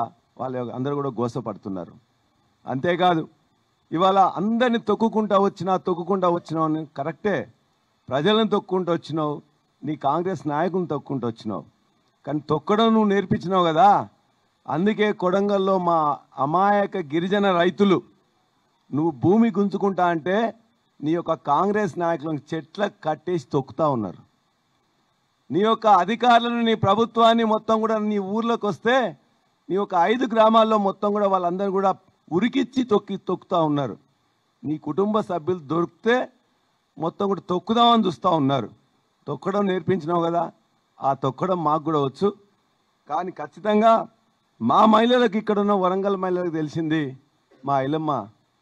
అందరూ కూడా గోసపడుతున్నారు. అంతేకాదు ఇవాళ అందరిని తొక్కుకుంటా వచ్చినావు. కరెక్టే, ప్రజలను తొక్కుంటూ వచ్చినావు, నీ కాంగ్రెస్ నాయకులను తొక్కుంటూ వచ్చినావు. కానీ తొక్కడం నువ్వు నేర్పించినావు కదా. అందుకే కొడంగల్లో మా అమాయక గిరిజన రైతులు నువ్వు భూమి గుంజుకుంటా అంటే నీ యొక్క కాంగ్రెస్ నాయకులను చెట్లకు కట్టేసి తొక్కుతా ఉన్నారు. నీ యొక్క అధికారులను, నీ ప్రభుత్వాన్ని మొత్తం కూడా నీ ఊర్లోకి వస్తే నీ యొక్క 5 గ్రామాల్లో మొత్తం కూడా వాళ్ళందరూ కూడా ఉరికిచ్చి తొక్కుతా ఉన్నారు. నీ కుటుంబ సభ్యులు దొరికితే మొత్తం కూడా తొక్కుదామని చూస్తూ ఉన్నారు. తొక్కడం నేర్పించినావు కదా, ఆ తొక్కడం మాకు కూడా వచ్చు. కానీ ఖచ్చితంగా మా మహిళలకు, ఇక్కడ ఉన్న వరంగల్ మహిళలకు తెలిసింది మా ఐలమ్మ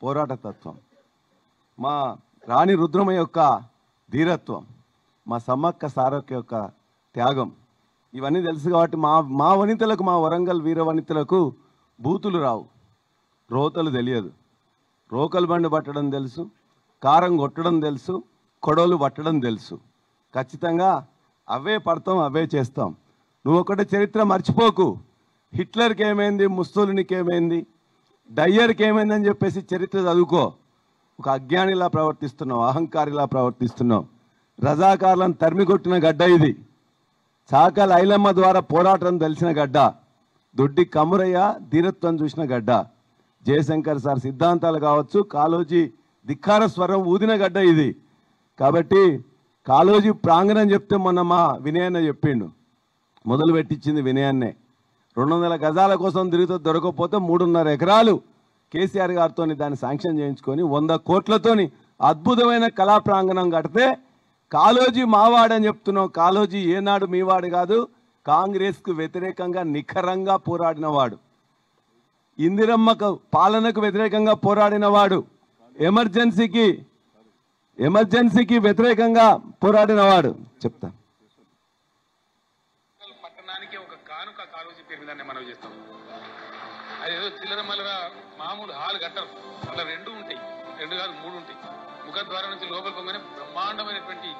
పోరాట తత్వం, మా రాణి రుద్రమ యొక్క ధీరత్వం, మా సమ్మక్క సారక్క యొక్క త్యాగం. ఇవన్నీ తెలుసు కాబట్టి మా వనితలకు, మా వరంగల్ వీర వనితలకు బూతులు రావు, రోతలు తెలియదు. రోకలు బండి పట్టడం తెలుసు, కారం కొట్టడం తెలుసు, కొడవలు పట్టడం తెలుసు. ఖచ్చితంగా అవే పడతాం, అవే చేస్తాం. నువ్వు ఒకటే చరిత్ర మర్చిపోకు. హిట్లర్కి ఏమైంది, ముస్సోలినికి ఏమైంది, డయ్యర్కి ఏమైంది అని చెప్పేసి చరిత్ర చదువుకో. ఒక అజ్ఞానిలా ప్రవర్తిస్తున్నావు, అహంకారిలా ప్రవర్తిస్తున్నావు. రజాకారులను తరిమి కొట్టిన గడ్డ ఇది. చాకల్ ఐలమ్మ ద్వారా పోరాటం తెలిసిన గడ్డ. దొడ్డి కమురయ్య ధీరత్వం చూసిన గడ్డ. జయశంకర్ సార్ సిద్ధాంతాలు కావచ్చు, కాళోజీ ధిక్కార స్వరం ఊదిన గడ్డ ఇది. కాబట్టి కాళోజీ ప్రాంగణం చెప్తే మొన్న మా వినయన్న చెప్పిండు, మొదలు పెట్టించింది వినయాన్నే. 200 గజాల కోసం తిరుగుతూ దొరకకపోతే 3.5 ఎకరాలు కేసీఆర్ గారితో దాన్ని శాంక్షన్ చేయించుకొని 100 కోట్లతోని అద్భుతమైన కళా ప్రాంగణం కడితే కాళోజీ మావాడని చెప్తున్నావు. కాళోజీ ఏనాడు మీవాడు కాదు. కాంగ్రెస్కు వ్యతిరేకంగా నిఖరంగా పోరాడినవాడు, ఇందిరమ్మకు పాలనకు వ్యతిరేకంగా పోరాడినవాడు, ఎమర్జెన్సీకి వ్యతిరేకంగా పోరాడినవాడు. చెప్తా పట్టణానికి ఒక కానుక కాళోజీ పేరు మీద మనం చేస్తాం. అదేదో చిల్లర మల్లర మామూలు హాల్ కట్టరు, అలా 2 ఉంటాయి, 2 కాదు 3 ఉంటాయి. ముఖద్వారం నుంచి లోపల పొంగనే బ్రహ్మాండమైనటువంటి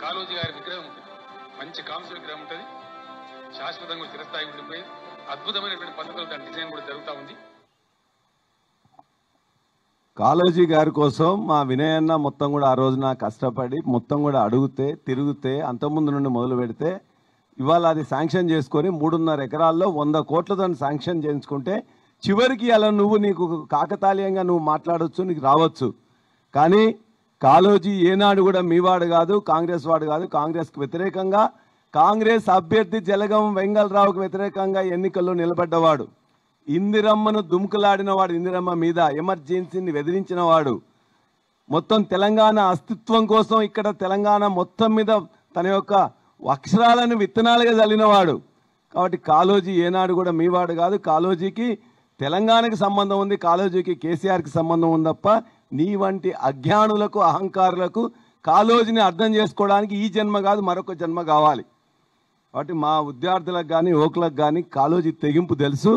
కాళోజీ గారి విగ్రహం ఉంటుంది. మంచి కాంస్య విగ్రహం ఉంటుంది, శాశ్వతంగా చిరస్థాయి ఉండిపోయి అద్భుతమైనటువంటి పద్ధతులు దాని డిజైన్ కూడా జరుగుతూ ఉంది. కాళోజీ గారి కోసం మా వినయన్న మొత్తం కూడా ఆ రోజున కష్టపడి మొత్తం కూడా అడిగితే తిరిగితే అంతకుముందు నుండి మొదలు పెడితే ఇవాళ అది శాంక్షన్ చేసుకొని 3.5 ఎకరాల్లో 100 కోట్లతో శాంక్షన్ చేయించుకుంటే చివరికి అలా నీకు కాకతాళీయంగా నువ్వు మాట్లాడవచ్చు, నీకు రావచ్చు. కానీ కాళోజీ ఏనాడు కూడా మీవాడు కాదు, కాంగ్రెస్ వాడు కాదు. కాంగ్రెస్కి వ్యతిరేకంగా, కాంగ్రెస్ అభ్యర్థి జలగం వెంగళరావుకు వ్యతిరేకంగా ఎన్నికల్లో నిలబడ్డవాడు, ఇందిరమ్మను దుముకులాడినవాడు, ఇందిరమ్మ మీద ఎమర్జెన్సీని బెదిరించినవాడు, మొత్తం తెలంగాణ అస్తిత్వం కోసం ఇక్కడ తెలంగాణ మొత్తం మీద తన యొక్క అక్షరాలను విత్తనాలుగా చల్లినవాడు. కాబట్టి కాళోజీ ఏనాడు కూడా మీవాడు కాదు. కాళోజీకి తెలంగాణకి సంబంధం ఉంది, కాళోజీకి కేసీఆర్కి సంబంధం ఉంది తప్ప నీ వంటి అజ్ఞానులకు అహంకారులకు కాళోజీని అర్థం చేసుకోవడానికి ఈ జన్మ కాదు మరొక జన్మ కావాలి. కాబట్టి మా విద్యార్థులకు కానీ యువకులకు కానీ కాళోజీ తెగింపు తెలుసు,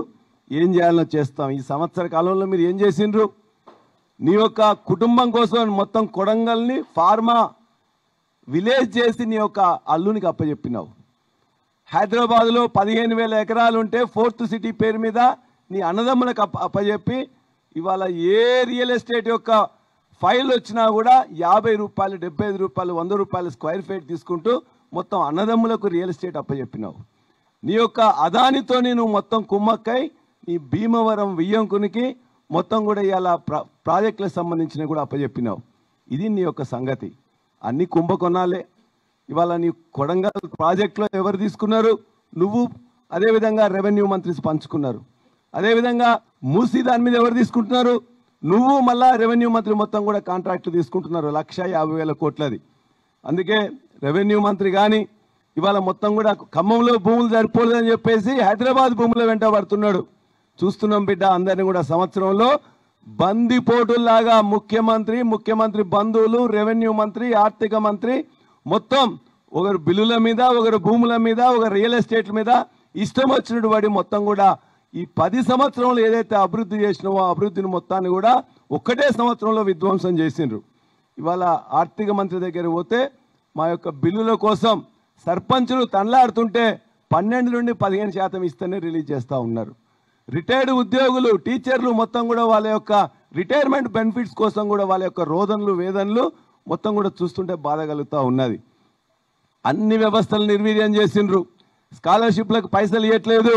ఏం చేయాలో చేస్తాం. ఈ సంవత్సర కాలంలో మీరు ఏం చేసిండ్రు? నీ యొక్క కుటుంబం కోసం మొత్తం కొడంగల్ని ఫార్మా విలేజ్ చేసి నీ యొక్క అల్లునికి అప్పచెప్పినావు. హైదరాబాద్లో 15,000 ఎకరాలు ఉంటే 4th సిటీ పేరు మీద నీ అన్నదమ్ములకు అప్పచెప్పి ఇవాళ ఏ రియల్ ఎస్టేట్ యొక్క ఫైల్ వచ్చినా కూడా 50 రూపాయలు, 75 రూపాయలు, 100 రూపాయలు స్క్వేర్ ఫీట్ తీసుకుంటూ మొత్తం అన్నదమ్ములకు రియల్ ఎస్టేట్ అప్పచెప్పినావు. నీ యొక్క అదానితో నువ్వు మొత్తం కుమ్మక్కై నీ భీమవరం వియ్యంకునికి మొత్తం కూడా ఇవాళ ప్రాజెక్టులకు సంబంధించినవి కూడా అప్పచెప్పినావు. ఇది నీ యొక్క సంగతి. అన్ని కుంభకొనాలే. ఇవాళ నీ కొడంగల్ ప్రాజెక్టులో ఎవరు తీసుకున్నారు? నువ్వు. అదేవిధంగా రెవెన్యూ మంత్రి పంచుకున్నారు. అదేవిధంగా మూసీ దాని మీద ఎవరు తీసుకుంటున్నారు? నువ్వు. మళ్ళా రెవెన్యూ మంత్రి మొత్తం కూడా కాంట్రాక్టులు తీసుకుంటున్నారు 1,50,000 కోట్లది. అందుకే రెవెన్యూ మంత్రి కానీ ఇవాళ మొత్తం కూడా ఖమ్మంలో భూములు సరిపోలేదని చెప్పేసి హైదరాబాద్ భూముల వెంట పడుతున్నాడు. చూస్తున్నాం బిడ్డ, అందరినీ కూడా సంవత్సరంలో బందిపోటుల్లాగా ముఖ్యమంత్రి బంధువులు, రెవెన్యూ మంత్రి, ఆర్థిక మంత్రి మొత్తం ఒకరు బిల్లుల మీద, ఒకరు భూముల మీద, ఒకరు రియల్ ఎస్టేట్ మీద ఇష్టం వచ్చినట్టు వాడి మొత్తం కూడా ఈ 10 సంవత్సరంలో ఏదైతే అభివృద్ధి చేసినావో అభివృద్ధిని మొత్తాన్ని కూడా ఒక్కటే సంవత్సరంలో విధ్వంసం చేసిండ్రు. ఇవాళ ఆర్థిక మంత్రి దగ్గర పోతే మా యొక్క బిల్లుల కోసం సర్పంచులు తనలాడుతుంటే 12 నుండి 15% ఇస్తేనే రిలీజ్ చేస్తూ ఉన్నారు. రిటైర్డ్ ఉద్యోగులు, టీచర్లు మొత్తం కూడా వాళ్ళ యొక్క రిటైర్మెంట్ బెనిఫిట్స్ కోసం కూడా వాళ్ళ యొక్క రోదనలు వేదనలు మొత్తం కూడా చూస్తుంటే బాధ కలుగుతూ ఉన్నది. అన్ని వ్యవస్థలు నిర్వీర్యం చేసిండ్రు. స్కాలర్షిప్లకు పైసలు ఇవ్వట్లేదు,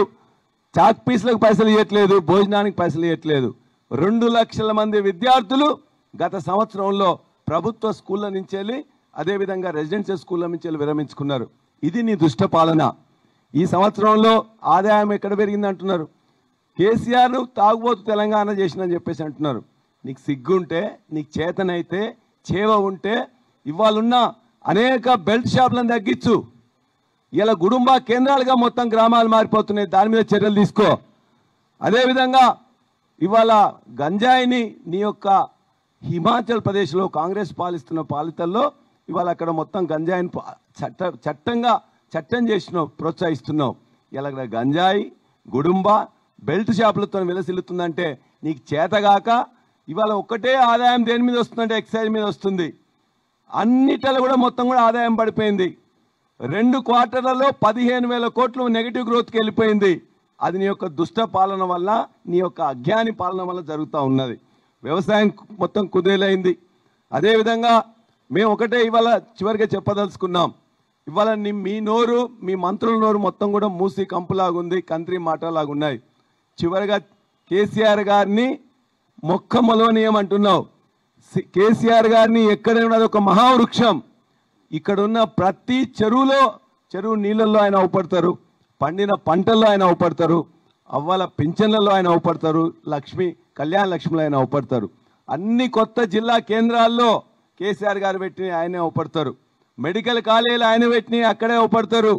చాక్ పీస్లకు పైసలు ఇవ్వట్లేదు, భోజనానికి పైసలు ఇవ్వట్లేదు. 2 లక్షల మంది విద్యార్థులు గత సంవత్సరంలో ప్రభుత్వ స్కూళ్ళ నుంచి వెళ్ళి అదేవిధంగా రెసిడెన్షియల్ స్కూళ్ళ నుంచి వెళ్ళి విరమించుకున్నారు. ఇది నీ దుష్ట పాలన. ఈ సంవత్సరంలో ఆదాయం ఎక్కడ పెరిగింది అంటున్నారు? కేసీఆర్ తాగుబోతు తెలంగాణ చేసినని చెప్పేసి అంటున్నారు. నీకు సిగ్గుంటే, నీకు చేతనైతే, చేవ ఉంటే ఇవాళున్న అనేక బెల్ట్ షాపులను తగ్గించు. ఇలా గుడుంబా కేంద్రాలుగా మొత్తం గ్రామాలు మారిపోతున్నాయి, దాని మీద చర్యలు తీసుకో. అదేవిధంగా ఇవాళ గంజాయిని నీ యొక్క హిమాచల్ ప్రదేశ్లో కాంగ్రెస్ పాలిస్తున్న పాలితల్లో ఇవాళ అక్కడ మొత్తం గంజాయిని చట్టం చేసినావు, ప్రోత్సహిస్తున్నావు. ఇలా గంజాయి, గుడుంబా, బెల్ట్ షాపులతో విలసిల్లుతుందంటే నీకు చేతగాక ఇవాళ ఒక్కటే ఆదాయం దేని మీద వస్తుందంటే ఎక్సైజ్ మీద వస్తుంది. అన్నిటిలో కూడా మొత్తం కూడా ఆదాయం పడిపోయింది. 2 క్వార్టర్లలో 15,000 కోట్లు నెగిటివ్ గ్రోత్కి వెళ్ళిపోయింది. అది నీ యొక్క దుష్ట పాలన వల్ల, నీ యొక్క అజ్ఞాని పాలన వల్ల జరుగుతూ ఉన్నది. వ్యవసాయం మొత్తం కుదేలైంది. అదేవిధంగా మేము ఒకటే ఇవాళ చివరిగా చెప్పదలుచుకున్నాం. ఇవాళ మీ నోరు, మీ మంత్రుల నోరు మొత్తం కూడా మూసి కంపులాగుంది, కంత్రి మాటలాగున్నాయి. చివరిగా కేసీఆర్ గారిని మొక్క మొలవనీయమంటున్నావు. కేసీఆర్ గారిని ఎక్కడైనా ఒక మహావృక్షం. ఇక్కడున్న ప్రతి చెరువు నీళ్ళల్లో ఆయన అవపడతారు, పండిన పంటల్లో ఆయన అవపడతారు, అవ్వాల పింఛన్లలో ఆయన అవపడతారు, కళ్యాణ లక్ష్మిలో ఆయన అవపడతారు. అన్ని కొత్త జిల్లా కేంద్రాల్లో కేసీఆర్ గారు పెట్టి ఆయనే ఒప్పడతారు. మెడికల్ కాలేజీలు ఆయన పెట్టి అక్కడే ఒప్పడతారు.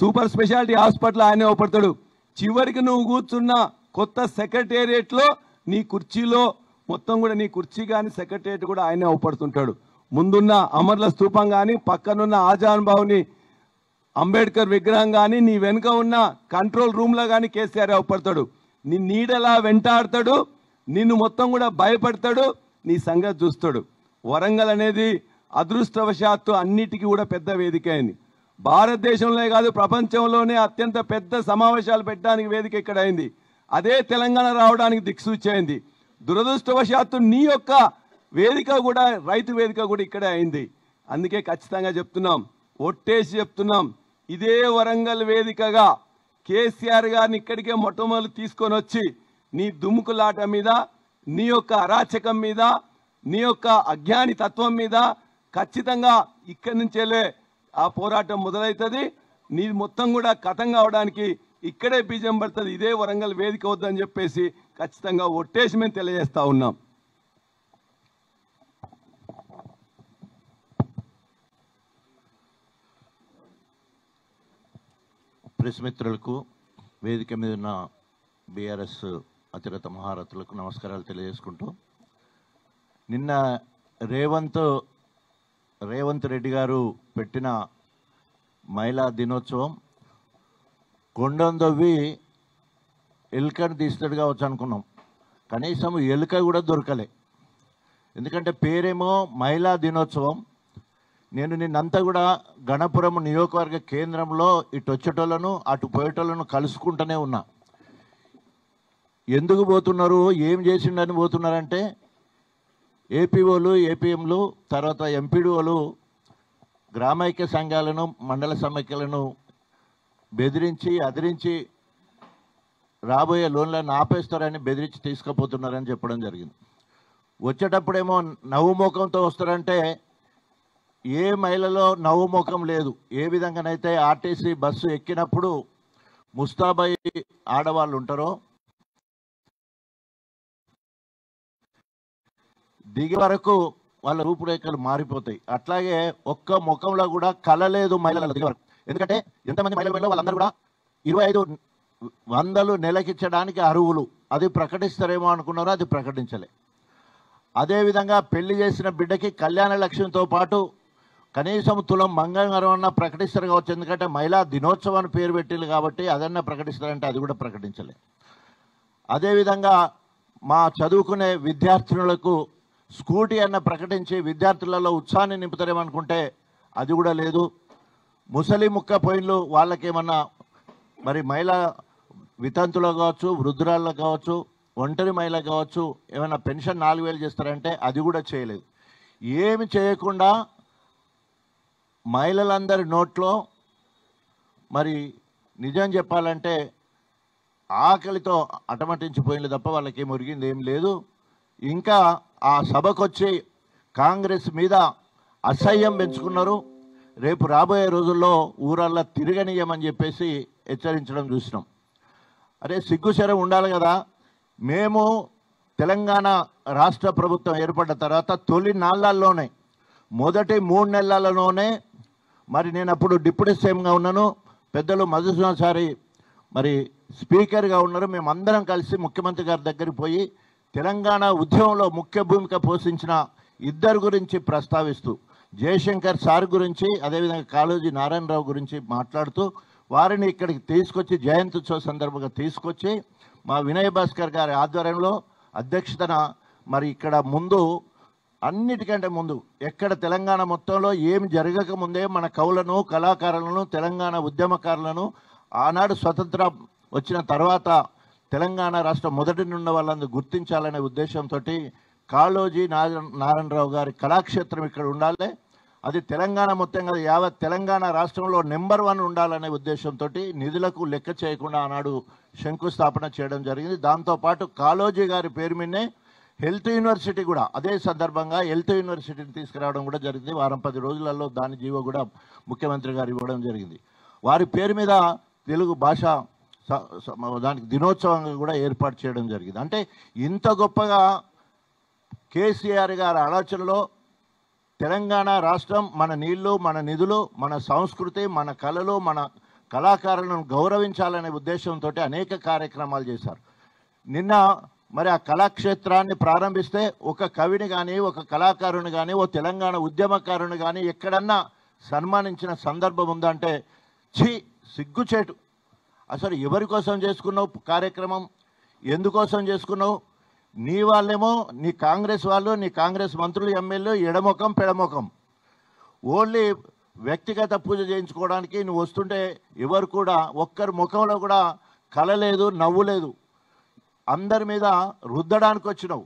సూపర్ స్పెషాలిటీ హాస్పిటల్ ఆయనే ఒప్పడతాడు. చివరికి నువ్వు కూర్చున్న కొత్త సెక్రటేరియట్లో నీ కుర్చీలో మొత్తం కూడా నీ కుర్చీ కానీ సెక్రటేరియట్ కూడా ఆయనే ఒప్పడుతుంటాడు. ముందున్న అమర్ల స్తూపం కానీ, పక్కనున్న ఆజాన్ బావుని అంబేద్కర్ విగ్రహం కానీ, నీ వెనుక ఉన్న కంట్రోల్ రూమ్లో కానీ కేసీఆర్ ఒప్పడతాడు. నీ నీడలా వెంటాడతాడు, నిన్ను మొత్తం కూడా భయపడతాడు, నీ సంగతి చూస్తాడు. వరంగల్ అనేది అదృష్టవశాత్తు అన్నిటికీ కూడా పెద్ద వేదిక అయింది. భారతదేశంలో కాదు ప్రపంచంలోనే అత్యంత పెద్ద సమావేశాలు పెట్టడానికి వేదిక ఇక్కడ అయింది. అదే తెలంగాణ రావడానికి దిక్సూచి అయింది. దురదృష్టవశాత్తు నీ యొక్క వేదిక కూడా రైతు వేదిక కూడా ఇక్కడే అయింది. అందుకే ఖచ్చితంగా చెప్తున్నాం, ఒట్టేసి చెప్తున్నాం, ఇదే వరంగల్ వేదికగా కేసీఆర్ గారిని ఇక్కడికే మొట్టమొదలు తీసుకొని వచ్చి నీ దుమ్ముకులాట మీద, నీ యొక్క అరాచకం మీద, నీ యొక్క అజ్ఞాని తత్వం మీద ఖచ్చితంగా ఇక్కడి నుంచేలే ఆ పోరాటం మొదలవుతుంది. నీ మొత్తం కూడా కథం కావడానికి ఇక్కడే బీజం పడుతుంది. ఇదే వరంగల్ వేదిక వద్దని చెప్పేసి ఖచ్చితంగా ఒట్టేసి మేము తెలియజేస్తా ఉన్నాం. ప్రెస్ మిత్రులకు, వేదిక మీద ఉన్న బీఆర్ఎస్ అతిరథ మహారథులకు నమస్కారాలు తెలియజేసుకుంటూ, నిన్న రేవంత్ రెడ్డి గారు పెట్టిన మహిళా దినోత్సవం కొండొందొవ్వి ఎలుకను తీస్తాడు కావచ్చు అనుకున్నాం. కనీసం ఎలుక కూడా దొరకలే. ఎందుకంటే పేరేమో మహిళా దినోత్సవం. నేను నిన్నంతా కూడా గణపురం నియోజకవర్గ కేంద్రంలో ఇటు వచ్చేటోళ్ళను అటు పోయేటోళ్ళను కలుసుకుంటూనే ఉన్నా. ఎందుకు పోతున్నారు, ఏం చేసిండని పోతున్నారంటే, ఏపీఓలు, ఏపీఎంలు, తర్వాత ఎంపీడీఓలు గ్రామైక్య సంఘాలను, మండల సమైక్యలను బెదిరించి అదిరించి రాబోయే లోన్లను ఆపేస్తారని బెదిరించి తీసుకుపోతున్నారని చెప్పడం జరిగింది. వచ్చేటప్పుడేమో నవ్వుముఖంతో వస్తారంటే ఏ మహిళలో నవ్వుముఖం లేదు. ఏ విధంగానైతే ఆర్టీసీ బస్సు ఎక్కినప్పుడు ముస్తాబై ఆడవాళ్ళు ఉంటారో, దిగే వరకు వాళ్ళ రూపురేఖలు మారిపోతాయి. అట్లాగే ఒక్క ముఖంలో కూడా కళ లేదు మహిళల దిగే వరకు. ఎందుకంటే ఎంతమంది మహిళలు వాళ్ళందరూ కూడా 25,100 నెలకిచ్చడానికి అర్హులు. అది ప్రకటిస్తారేమో అనుకున్నారో, అది ప్రకటించలే. అదేవిధంగా పెళ్లి చేసిన బిడ్డకి కళ్యాణ లక్ష్యంతో పాటు కనీసం తులం బంగారం అన్న ప్రకటిస్తారు కావచ్చు. ఎందుకంటే మహిళా దినోత్సవాన్ని పేరు పెట్టింది కాబట్టి అదన్నా ప్రకటిస్తారంటే అది కూడా ప్రకటించలే. అదేవిధంగా మా చదువుకునే విద్యార్థినులకు స్కూటీ అన్న ప్రకటించి విద్యార్థులలో ఉత్సాహాన్ని నింపుతారేమనుకుంటే అది కూడా లేదు. ముసలి ముక్క పోయిన్లు వాళ్ళకేమన్నా మరి మహిళా వితంతులు కావచ్చు, వృద్ధురాళ్ళు కావచ్చు, ఒంటరి మహిళ కావచ్చు, ఏమైనా పెన్షన్ 4,000 చేస్తారంటే అది కూడా చేయలేదు. ఏమి చేయకుండా మహిళలందరి నోట్లో మరి నిజం చెప్పాలంటే ఆకలితో అటమటించిపోయింది తప్ప వాళ్ళకి మురిగింది ఏం లేదు. ఇంకా ఆ సభకొచ్చి కాంగ్రెస్ మీద అసహ్యం పెంచుకున్నారు. రేపు రాబోయే రోజుల్లో ఊరల్లా తిరగనీయమని చెప్పేసి హెచ్చరించడం చూసినాం. అరే సిగ్గుశరం ఉండాలి కదా. మేము తెలంగాణ రాష్ట్ర ప్రభుత్వం ఏర్పడ్డ తర్వాత తొలి నాళ్ళల్లోనే, మొదటి 3 నెలలలోనే మరి నేను అప్పుడు డిప్యూటీ సీఎంగా ఉన్నాను, పెద్దలు మధుసూదనాచారి మరి స్పీకర్గా ఉన్నారు. మేమందరం కలిసి ముఖ్యమంత్రి గారి దగ్గరికి పోయి తెలంగాణ ఉద్యమంలో ముఖ్య భూమిక పోషించిన ఇద్దరు గురించి ప్రస్తావిస్తూ, జయశంకర్ సార్ గురించి, అదేవిధంగా కాళోజీ నారాయణరావు గురించి మాట్లాడుతూ వారిని ఇక్కడికి తీసుకొచ్చి జయంత్యుత్సవ సందర్భంగా తీసుకొచ్చి మా వినయ్ భాస్కర్ గారి ఆధ్వర్యంలో అధ్యక్షతన మరి ఇక్కడ ముందు అన్నిటికంటే ముందు ఎక్కడ తెలంగాణ మొత్తంలో ఏమి జరగక ముందే మన కవులను, కళాకారులను, తెలంగాణ ఉద్యమకారులను ఆనాడు స్వతంత్రం వచ్చిన తర్వాత తెలంగాణ రాష్ట్రం మొదటి నుండి వాళ్ళందరూ గుర్తించాలనే ఉద్దేశంతో కాళోజీ నారాయణరావు గారి కళాక్షేత్రం ఇక్కడ ఉండాలి. అది తెలంగాణ మొత్తం కదా, యావత్ తెలంగాణ రాష్ట్రంలో నెంబర్ 1 ఉండాలనే ఉద్దేశంతో నిధులకు లెక్క చేయకుండా ఆనాడు శంకుస్థాపన చేయడం జరిగింది. దాంతోపాటు కాళోజీ గారి పేరు మీదనే హెల్త్ యూనివర్సిటీ కూడా అదే సందర్భంగా హెల్త్ యూనివర్సిటీని తీసుకురావడం కూడా జరిగింది. వారం 10 రోజులలో దాని జీవో కూడా ముఖ్యమంత్రి గారు ఇవ్వడం జరిగింది. వారి పేరు మీద తెలుగు భాష దానికి దినోత్సవంగా కూడా ఏర్పాటు చేయడం జరిగింది. అంటే ఇంత గొప్పగా కేసీఆర్ గారి ఆలోచనలో తెలంగాణ రాష్ట్రం మన నీళ్లు, మన నిధులు, మన సంస్కృతి, మన కళలు, మన కళాకారులను గౌరవించాలనే ఉద్దేశంతో అనేక కార్యక్రమాలు చేశారు. నిన్న మరి ఆ కళాక్షేత్రాన్ని ప్రారంభిస్తే ఒక కవిని కానీ, ఒక కళాకారుని కానీ, ఓ తెలంగాణ ఉద్యమకారుని కానీ ఎక్కడన్నా సన్మానించిన సందర్భం ఉందంటే సిగ్గుచేటు. అసలు ఎవరి కోసం చేసుకున్నావు కార్యక్రమం, ఎందుకోసం చేసుకున్నావు? నీ వాళ్ళేమో నీ కాంగ్రెస్ వాళ్ళు, నీ కాంగ్రెస్ మంత్రులు, ఎమ్మెల్యేలు ఎడముఖం పెడముఖం, ఓన్లీ వ్యక్తిగత పూజ చేయించుకోవడానికి నువ్వు వస్తుంటే ఎవరు కూడా ఒక్కరి ముఖంలో కూడా కళ లేదు, నవ్వు లేదు. అందరి మీద రుద్దడానికి వచ్చినావు.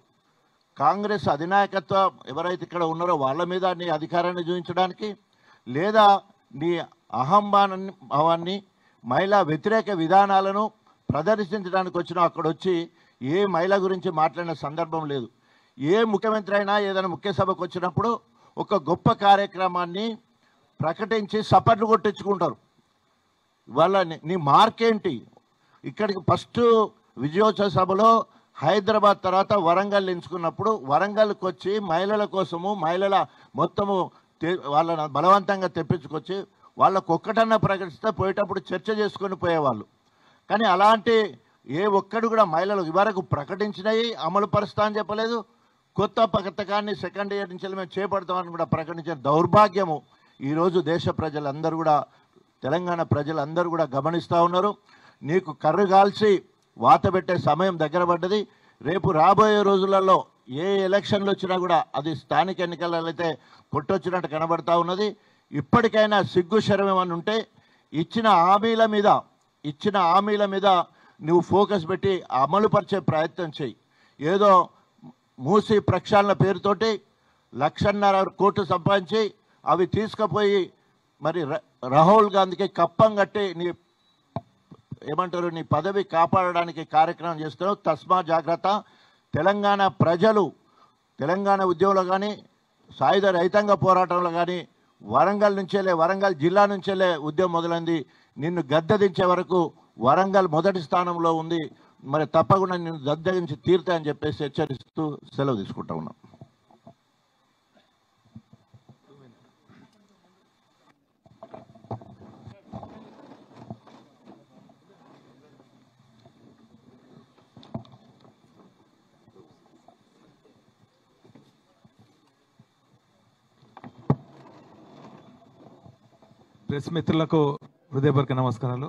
కాంగ్రెస్ అధినాయకత్వం ఎవరైతే ఇక్కడ ఉన్నారో వాళ్ళ మీద నీ అధికారాన్ని చూపించడానికి, లేదా నీ భావాన్ని, మహిళా వ్యతిరేక విధానాలను ప్రదర్శించడానికి వచ్చినావు. అక్కడ వచ్చి ఏ మహిళ గురించి మాట్లాడిన సందర్భం లేదు. ఏ ముఖ్యమంత్రి అయినా ఏదైనా ముఖ్య సభకు వచ్చినప్పుడు ఒక గొప్ప కార్యక్రమాన్ని ప్రకటించి సపర్లు కొట్టించుకుంటారు. ఇవాళ నీ మార్కేంటి? ఇక్కడికి ఫస్ట్ విజయోత్సవ సభలో హైదరాబాద్ తర్వాత వరంగల్ ఎంచుకున్నప్పుడు వరంగల్కి వచ్చి మహిళల కోసము, మహిళల మొత్తము వాళ్ళని బలవంతంగా తెప్పించుకొచ్చి వాళ్ళకు ఒక్కటన్నా ప్రకటిస్తే పోయేటప్పుడు చర్చ చేసుకొని పోయేవాళ్ళు. కానీ అలాంటి ఏ ఒక్కడు కూడా మహిళలు ఇవరకు ప్రకటించినవి అమలు పరుస్తా అని చెప్పలేదు. కొత్త పథకాన్ని సెకండ్ ఇయర్ నుంచి మేము చేపడతామని కూడా ప్రకటించిన దౌర్భాగ్యము ఈరోజు దేశ ప్రజలందరూ కూడా, తెలంగాణ ప్రజలందరూ కూడా గమనిస్తూ ఉన్నారు. నీకు కర్రు కాల్చి వాత పెట్టే సమయం దగ్గర పడ్డది. రేపు రాబోయే రోజులలో ఏ ఎలక్షన్లు వచ్చినా కూడా అది స్థానిక ఎన్నికలలో అయితే కొట్టొచ్చినట్టు కనబడతా ఉన్నది. ఇప్పటికైనా సిగ్గు శరం ఏమని ఉంటే ఇచ్చిన హామీల మీద నువ్వు ఫోకస్ పెట్టి అమలుపరిచే ప్రయత్నం చేయి. ఏదో మూసి ప్రక్షాళన పేరుతోటి 1,50,000 కోట్లు సంపాదించి అవి తీసుకుపోయి మరి రాహుల్ గాంధీకి కప్పం కట్టి నీ పదవి కాపాడడానికి కార్యక్రమం చేస్తున్నావు. తస్మా జాగ్రత్త. తెలంగాణ ప్రజలు, తెలంగాణ ఉద్యమంలో కానీ, సాయుధ రైతాంగ పోరాటంలో కానీ వరంగల్ జిల్లా నుంచేలే ఉద్యమం మొదలైంది. నిన్ను గద్దెదించే వరకు వరంగల్ మొదటి స్థానంలో ఉంది. మరి తప్పకుండా నిన్ను గద్దెదించి తీరుతాయని చెప్పేసి హెచ్చరిస్తూ సెలవు తీసుకుంటా ఉన్నాం. ప్రెస్ మిత్రులకు హృదయపూర్వక నమస్కారాలు.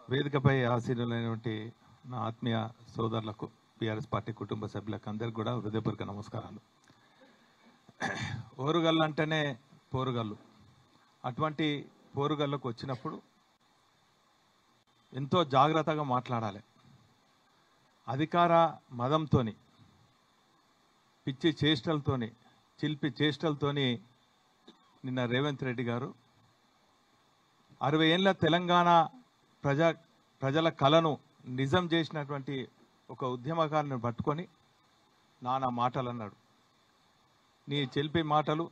వేదికపై ఆశీనులైనటువంటి నా ఆత్మీయ సోదరులకు, బీఆర్ఎస్ పార్టీ కుటుంబ సభ్యులకు అందరికీ కూడా హృదయపూర్వక నమస్కారాలు. ఓరుగల్లు అంటేనే పోరుగల్లు. అటువంటి పోరుగల్లకు వచ్చినప్పుడు ఎంతో జాగ్రత్తగా మాట్లాడాలి. అధికార మదంతోని, పిచ్చి చేష్టలతోని, చిల్పి చేష్టలతోని నిన్న రేవంత్ రెడ్డి గారు 60 ఏళ్ళ తెలంగాణ ప్రజల కళను నిజం చేసినటువంటి ఒక ఉద్యమకారుని పట్టుకొని నానా మాటలు అన్నాడు. నీ చిల్పి మాటలు,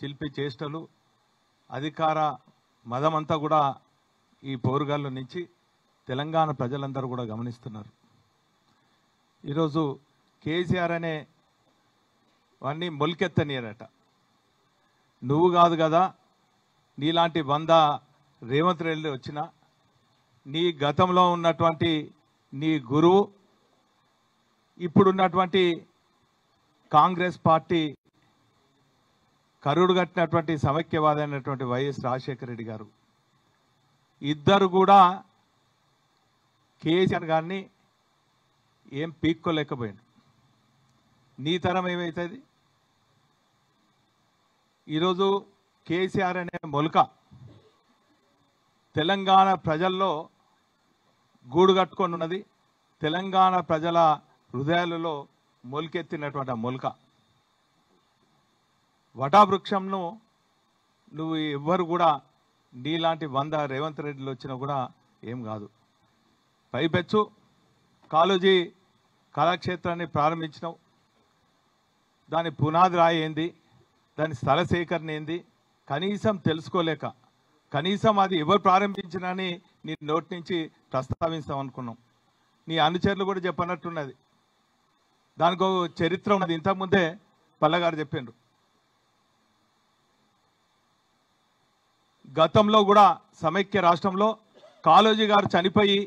చిల్పి చేష్టలు, అధికార మదమంతా కూడా ఈ పోరుగాళ్ళ నుంచి తెలంగాణ ప్రజలందరూ కూడా గమనిస్తున్నారు. ఈరోజు కేసీఆర్ అనే వాడిని మొలికెత్తనీయరట. నువ్వు కాదు కదా, నీలాంటి 100 రేవంత్ రెడ్డి వచ్చిన నీ గతంలో ఉన్నటువంటి నీ గురువు, ఇప్పుడున్నటువంటి కాంగ్రెస్ పార్టీ కరుడు కట్టినటువంటి సమైక్యవాది అయినటువంటి వైఎస్ రాజశేఖర రెడ్డి గారు ఇద్దరు కూడా కేసీఆర్ గారిని ఏం పీక్కోలేకపోయాడు. నీ తరం ఏమవుతుంది? ఈరోజు కేసీఆర్ అనే మొలక తెలంగాణ ప్రజల్లో గూడు కట్టుకొని ఉన్నది. తెలంగాణ ప్రజల హృదయాలలో మొలకెత్తినటువంటి ఆ మొలక వటావృక్షంను నువ్వు ఎవ్వరు కూడా నీలాంటి 100 రేవంత్ రెడ్డిలు వచ్చినా కూడా ఏం కాదు. పైపెచ్చు కాళోజీ కళాక్షేత్రాన్ని ప్రారంభించినావు. దాని పునాది రాయి ఏంది, దాని స్థల సేకరణ ఏంది కనీసం తెలుసుకోలేక, కనీసం అది ఎవరు ప్రారంభించినని నీ నోటి నుంచి ప్రస్తావిస్తాం అనుకున్నాం. నీ అనుచరులు కూడా చెప్పనట్టున్నది. దానికి చరిత్ర ఉన్నది. ఇంతకుముందే పల్లగారు చెప్పిండ్రు. గతంలో కూడా సమైక్య రాష్ట్రంలో కాళోజీ గారు చనిపోయి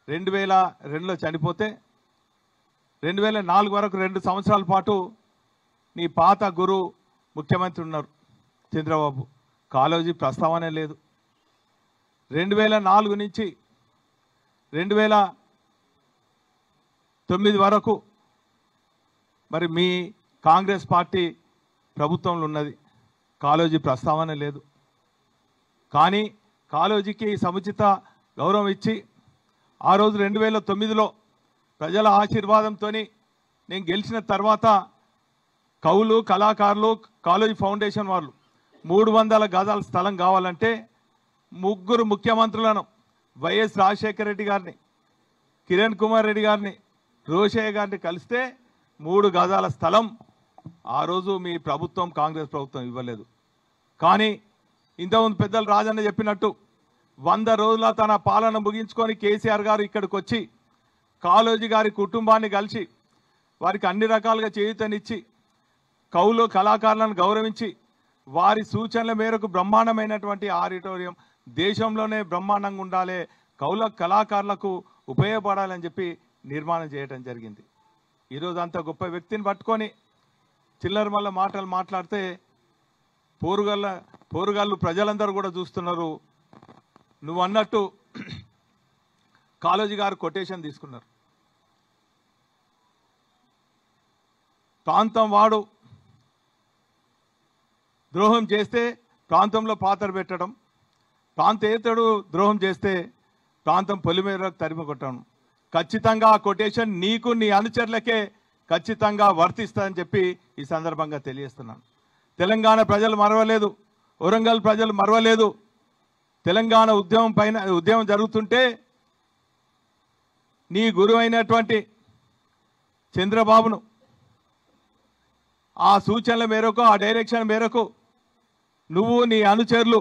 2002లో చనిపోతే 2004 వరకు 2 సంవత్సరాల పాటు నీ పాత గురు ముఖ్యమంత్రి ఉన్నారు చంద్రబాబు. కాళోజీ ప్రస్తావనే లేదు. 2004 నుంచి 2009 వరకు మరి మీ కాంగ్రెస్ పార్టీ ప్రభుత్వంలో ఉన్నది. కాళోజీ ప్రస్తావన లేదు. కానీ కాళోజీకి సముచిత గౌరవం ఇచ్చి ఆ రోజు 2009లో ప్రజల ఆశీర్వాదంతో నేను గెలిచిన తర్వాత కవులు కళాకారులు కాళోజీ ఫౌండేషన్ వాళ్ళు 300 గజాల స్థలం కావాలంటే 3 ముఖ్యమంత్రులను వైఎస్ రాజశేఖర రెడ్డి గారిని, కిరణ్ కుమార్ రెడ్డి గారిని, రోషయ్య గారిని కలిస్తే 3 గజాల స్థలం ఆ రోజు మీ ప్రభుత్వం కాంగ్రెస్ ప్రభుత్వం ఇవ్వలేదు. కానీ ఇంతకుముందు పెద్దలు రాజన్న చెప్పినట్టు 100 రోజుల తన పాలన ముగించుకొని కేసీఆర్ గారు ఇక్కడికి వచ్చి కాళోజీ గారి కుటుంబాన్ని కలిసి వారికి అన్ని రకాలుగా చేయూతనిచ్చి కవులు కళాకారులను గౌరవించి వారి సూచనల మేరకు బ్రహ్మాండమైనటువంటి ఆడిటోరియం దేశంలోనే బ్రహ్మాండంగా ఉండాలి, కవుల కళాకారులకు ఉపయోగపడాలని చెప్పి నిర్మాణం చేయడం జరిగింది. ఈరోజు అంత గొప్ప వ్యక్తిని పట్టుకొని చిల్లర మల్ల మాటలు మాట్లాడితే పోరుగాళ్ళు ప్రజలందరూ కూడా చూస్తున్నారు. నువ్వు అన్నట్టు కాళోజీ గారు కొటేషన్ తీసుకున్నారు. ప్రాంతం వాడు ద్రోహం చేస్తే ప్రాంతంలో పాతర పెట్టడం, ప్రాంతేతరుడు ద్రోహం చేస్తే ప్రాంతం పొలిమేరకు తరిమి కొట్టడం. ఖచ్చితంగా ఆ కొటేషన్ నీకు నీ అనుచరులకే ఖచ్చితంగా వర్తిస్తుందని చెప్పి ఈ సందర్భంగా తెలియజేస్తున్నాను. తెలంగాణ ప్రజలు మరవలేదు, వరంగల్ ప్రజలు మరవలేదు. తెలంగాణ ఉద్యమం జరుగుతుంటే నీ గురువైనటువంటి చంద్రబాబును ఆ సూచనల మేరకు ఆ డైరెక్షన్ మేరకు నువ్వు నీ అనుచరులు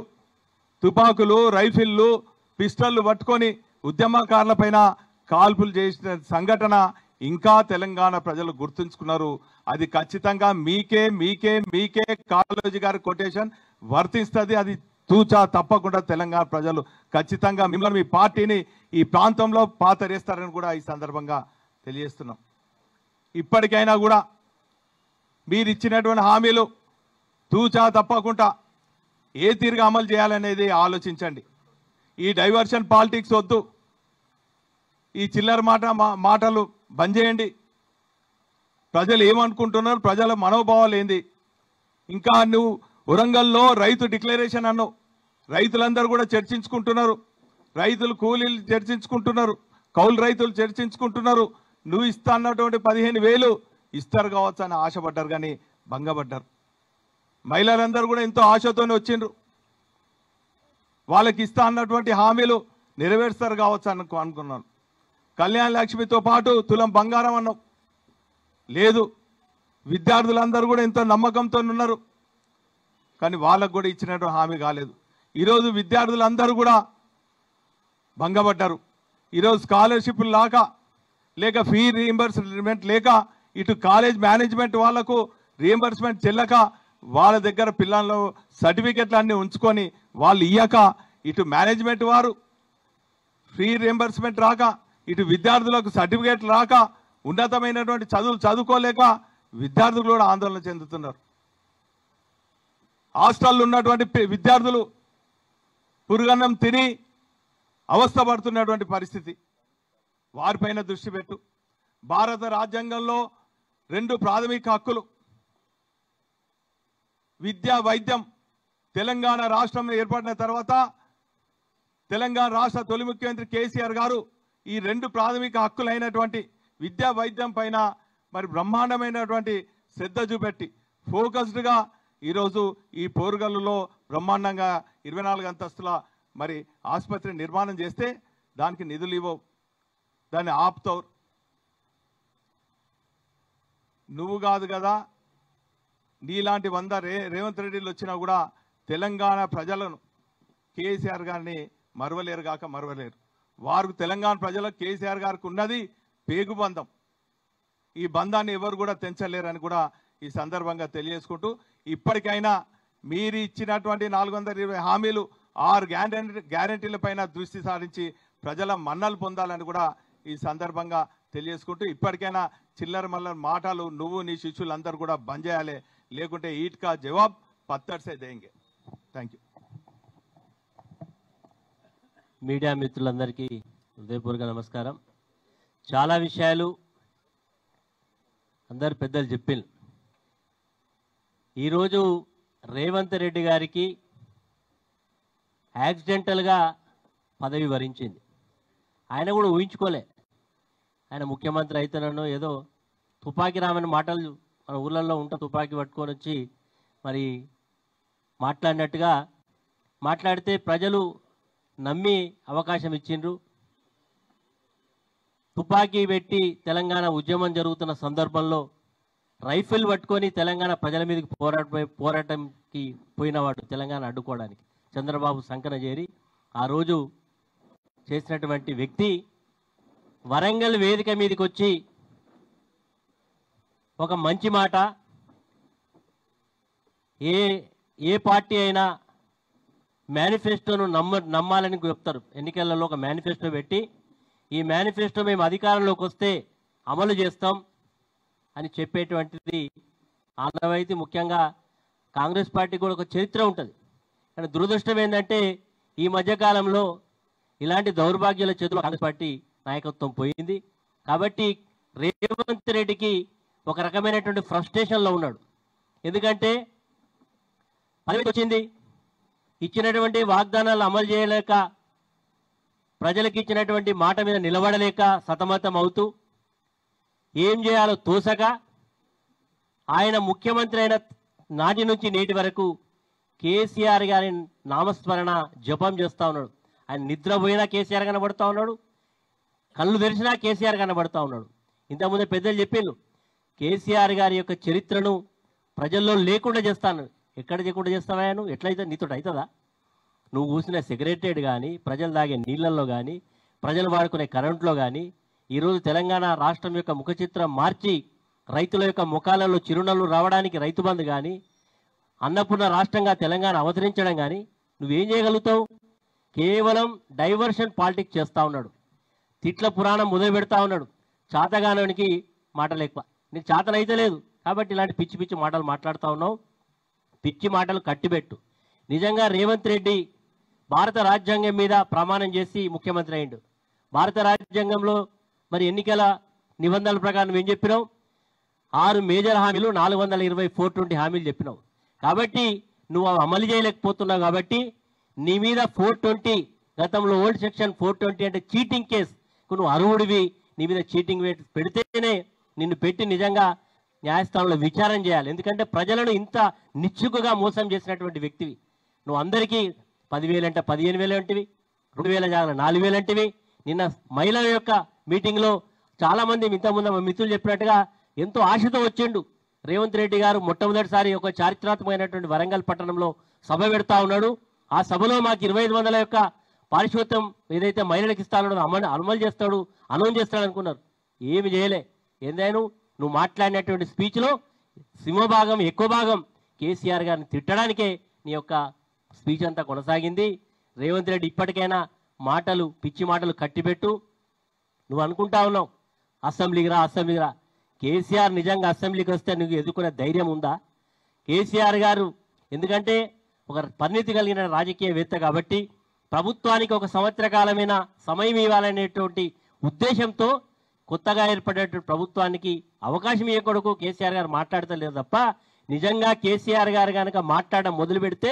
తుపాకులు రైఫిళ్ళు పిస్టళ్ళు పట్టుకొని ఉద్యమకారులపైన కాల్పులు చేసిన సంఘటన ఇంకా తెలంగాణ ప్రజలు గుర్తుంచుకున్నారు. అది ఖచ్చితంగా మీకే మీకే మీకే కాళోజీ గారి కొటేషన్ వర్తిస్తుంది. అది తూచా తప్పకుండా తెలంగాణ ప్రజలు ఖచ్చితంగా మిమ్మల్ని మీ పార్టీని ఈ ప్రాంతంలో పాతరేస్తారని కూడా ఈ సందర్భంగా తెలియజేస్తున్నాం. ఇప్పటికైనా కూడా మీరు ఇచ్చినటువంటి హామీలు తూచా తప్పకుండా ఏ తీరుగా అమలు చేయాలనేది ఆలోచించండి. ఈ డైవర్షన్ పాలిటిక్స్ వద్దు, ఈ చిల్లర మాటలు బంద్ చేయండి. ప్రజలు ఏమనుకుంటున్నారు, ప్రజల మనోభావాలు ఏంది? ఇంకా నువ్వు వరంగల్లో రైతు డిక్లరేషన్ అన్నావు, రైతులందరూ కూడా చర్చించుకుంటున్నారు, రైతులు కూలీలు చర్చించుకుంటున్నారు, కౌలు రైతులు చర్చించుకుంటున్నారు. నువ్వు ఇస్తా అన్నటువంటి 15,000 ఇస్తారు కావచ్చు అని ఆశపడ్డారు, కానీ భంగపడ్డారు. మహిళలందరూ కూడా ఎంతో ఆశతోనే వచ్చిండ్రు. వాళ్ళకి ఇస్తా అన్నటువంటి హామీలు నెరవేరుస్తారు కావచ్చు అనుకున్నాను. కళ్యాణ లక్ష్మితో పాటు తులం బంగారం అన్నావు, లేదు. విద్యార్థులందరూ కూడా ఎంతో నమ్మకంతో ఉన్నారు, కానీ వాళ్ళకు కూడా ఇచ్చినటువంటి హామీ కాలేదు. ఈరోజు విద్యార్థులందరూ కూడా భంగపడ్డారు. ఈరోజు స్కాలర్షిప్లు లేక ఫీ రీఎంబర్స్మెంట్ లేక ఇటు కాలేజ్ మేనేజ్మెంట్ వాళ్లకు రీఎంబర్స్మెంట్ చెల్లక వాళ్ళ దగ్గర పిల్లల్లో సర్టిఫికెట్లు అన్నీ ఉంచుకొని వాళ్ళు ఇయ్యక ఇటు మేనేజ్మెంట్ వారు ఫీ రీఎంబర్స్మెంట్ రాక ఇటు విద్యార్థులకు సర్టిఫికెట్లు రాక ఉన్నతమైనటువంటి చదువులు చదువుకోలేక విద్యార్థులు కూడా ఆందోళన చెందుతున్నారు. హాస్టల్లో ఉన్నటువంటి విద్యార్థులు పురుగన్నం తిని అవస్థపడుతున్నటువంటి పరిస్థితి. వారిపైన దృష్టి పెట్టు. భారత రాజ్యాంగంలో 2 ప్రాథమిక హక్కులు విద్య వైద్యం. తెలంగాణ రాష్ట్రం ఏర్పడిన తర్వాత తెలంగాణ రాష్ట్ర తొలి ముఖ్యమంత్రి కేసీఆర్ గారు ఈ 2 ప్రాథమిక హక్కులైనటువంటి విద్యా వైద్యం పైన మరి బ్రహ్మాండమైనటువంటి శ్రద్ధ చూపెట్టి ఫోకస్డ్గా ఈరోజు ఈ పోరుగల్లులో బ్రహ్మాండంగా 24 అంతస్తుల మరి ఆసుపత్రి నిర్మాణం చేస్తే దానికి నిధులు ఇవ్వవు, దాన్ని ఆపుతావు. నువ్వు కాదు కదా, నీలాంటి 100 రేవంత్ రెడ్డిలు వచ్చినా కూడా తెలంగాణ ప్రజలను కేసీఆర్ గారిని మరవలేరు కాక మరవలేరు. వారు తెలంగాణ ప్రజలకు కేసీఆర్ గారికి ఉన్నది పేగు బంధం. ఈ బంధాన్ని ఎవరు కూడా తెంచలేరని కూడా ఈ సందర్భంగా తెలియజేసుకుంటూ, ఇప్పటికైనా మీరు ఇచ్చినటువంటి 420 హామీలు 6 గ్యారెంటీల పైన దృష్టి సారించి ప్రజల మన్నలు పొందాలని కూడా ఈ సందర్భంగా తెలియజేసుకుంటూ ఇప్పటికైనా చిల్లర మల్లర మాటలు నువ్వు నీ శిష్యులందరూ కూడా బంద్ చేయాలి, లేకుంటే ఈట్కా జవాబ్ పత్తర్సే దేంగే. Thank you. మీడియా మిత్రులందరికీ హృదయపూర్వక నమస్కారం. చాలా విషయాలు అందరు పెద్దలు చెప్పారు. ఈరోజు రేవంత్ రెడ్డి గారికి యాక్సిడెంటల్గా పదవి వరించింది. ఆయన కూడా ఊహించుకోలే ఆయన ముఖ్యమంత్రి అయితేనో ఏదో తుపాకీ రామని మాటలు మన ఊళ్ళల్లో ఉంటే తుపాకీ పట్టుకొని వచ్చి మరి మాట్లాడినట్టుగా మాట్లాడితే ప్రజలు నమ్మి అవకాశం ఇచ్చిండ్రు. తుపాకీ పెట్టి తెలంగాణ ఉద్యమం జరుగుతున్న సందర్భంలో రైఫిల్ పట్టుకొని తెలంగాణ ప్రజల మీదకి పోరాటంకి పోయినవాడు తెలంగాణ అడ్డుకోవడానికి చంద్రబాబు సంకన చేరి ఆ రోజు చేసినటువంటి వ్యక్తి వరంగల్ వేదిక మీదకి వచ్చి ఒక మంచి మాట, ఏ పార్టీ అయినా మేనిఫెస్టోను నమ్మాలని చెప్తారు. ఎన్నికలలో ఒక మేనిఫెస్టో పెట్టి ఈ మేనిఫెస్టో మేము అధికారంలోకి వస్తే అమలు చేస్తాం అని చెప్పేటువంటిది ఆనవాయితీ. ముఖ్యంగా కాంగ్రెస్ పార్టీ కూడా ఒక చరిత్ర ఉంటుంది. కానీ దురదృష్టం ఏంటంటే ఈ మధ్యకాలంలో ఇలాంటి దౌర్భాగ్యాల చేతిలో కాంగ్రెస్ పార్టీ నాయకత్వం పోయింది. కాబట్టి రేవంత్ రెడ్డికి ఒక రకమైనటువంటి ఫ్రస్ట్రేషన్లో ఉన్నాడు. ఎందుకంటే పదవి వచ్చింది, ఇచ్చినటువంటి వాగ్దానాలు అమలు చేయలేక, ప్రజలకు ఇచ్చినటువంటి మాట మీద నిలబడలేక సతమతం అవుతూ ఏం చేయాలో తోసక ఆయన ముఖ్యమంత్రి అయిన నాటి నుంచి నేటి వరకు కేసీఆర్ గారి నామస్మరణ జపం చేస్తూ ఉన్నాడు. ఆయన నిద్రపోయినా కేసీఆర్ కనబడుతూ ఉన్నాడు, కళ్ళు తెరిచినా కేసీఆర్ కనబడుతూ ఉన్నాడు. ఇంతకుముందే పెద్దలు చెప్పిండు కేసీఆర్ గారి యొక్క చరిత్రను ప్రజల్లో లేకుండా చేస్తాను. ఎక్కడ చేయకుండా చేస్తావా నువ్వు? ఎట్లయితే నీతో అవుతుందా? నువ్వు కూసిన సెక్రటరేట్ కానీ, ప్రజలు తాగే నీళ్ళల్లో కానీ, ప్రజలు వాడుకునే కరెంట్లో కానీ, ఈరోజు తెలంగాణ రాష్ట్రం యొక్క ముఖ చిత్రం మార్చి రైతుల యొక్క ముఖాలలో చిరునవ్వులు రావడానికి రైతు బంధు కానీ, అన్నపూర్ణ రాష్ట్రంగా తెలంగాణ అవతరించడం కానీ నువ్వేం చేయగలుగుతావు? కేవలం డైవర్షన్ పాలిటిక్స్ చేస్తూ ఉన్నాడు. తిట్ల పురాణం మొదలు పెడతా ఉన్నాడు. చాతగానానికి మాటలు ఎక్కువ. నీకు చాతనైతే లేదు కాబట్టి ఇలాంటి పిచ్చి పిచ్చి మాటలు మాట్లాడుతూ ఉన్నావు. పిచ్చి మాటలు కట్టిబెట్టు. నిజంగా రేవంత్ రెడ్డి భారత రాజ్యాంగం మీద ప్రమాణం చేసి ముఖ్యమంత్రి అయిండు. భారత రాజ్యాంగంలో మరి ఎన్నికల నిబంధనల ప్రకారం ఏం చెప్పినావు? 6 మేజర్ హామీలు, 420 420 హామీలు చెప్పినావు. కాబట్టి నువ్వు అమలు చేయలేకపోతున్నావు. కాబట్టి నీ మీద 420, గతంలో ఓల్డ్ సెక్షన్ 420 అంటే చీటింగ్ కేసు, నువ్వు అర్హుడివి, నీ మీద చీటింగ్ పెడితేనే నిన్ను పెట్టి నిజంగా న్యాయస్థానంలో విచారణ చేయాలి. ఎందుకంటే ప్రజలను ఇంత నిచ్చుకుగా మోసం చేసినటువంటి వ్యక్తివి. నువ్వు అందరికీ 10,000 అంటే 15,000 అంటివి, 2,000 జాగా 4,000 అంటివి. నిన్న మహిళల యొక్క మీటింగ్లో చాలామంది ఇంతకుముందు మా మిత్రులు చెప్పినట్టుగా ఎంతో ఆశతో వచ్చిండు రేవంత్ రెడ్డి గారు. మొట్టమొదటిసారి ఒక చారిత్రాత్మకమైనటువంటి వరంగల్ పట్టణంలో సభ పెడతా ఉన్నాడు. ఆ సభలో మాకు 2,500 యొక్క పారిశోత్యం ఏదైతే మహిళలకు ఇస్తానో అమలు చేస్తాడు, అనౌన్స్ చేస్తాడు అనుకున్నారు. ఏమి చేయలే. ఏందైనా నువ్వు మాట్లాడినటువంటి స్పీచ్లో సింహభాగం, ఎక్కువ భాగం కేసీఆర్ గారిని తిట్టడానికే నీ యొక్క స్పీచ్ అంతా కొనసాగింది. రేవంత్ రెడ్డి ఇప్పటికైనా మాటలు, పిచ్చి మాటలు కట్టిపెట్టు. నువ్వు అనుకుంటా ఉన్నావు అసెంబ్లీకి రా. కేసీఆర్ నిజంగా అసెంబ్లీకి వస్తే నువ్వు ఎదుర్కొనే ధైర్యం ఉందా? కేసీఆర్ గారు ఎందుకంటే ఒక పరిణితి కలిగిన రాజకీయవేత్త కాబట్టి ప్రభుత్వానికి ఒక సంవత్సర కాలమైన సమయం ఇవ్వాలనేటువంటి ఉద్దేశంతో కొత్తగా ఏర్పడేటువంటి ప్రభుత్వానికి అవకాశం ఇవ్వకూడదు కేసీఆర్ గారు మాట్లాడతలేదు తప్ప, నిజంగా కేసీఆర్ గారు కనుక మాట్లాడడం మొదలు పెడితే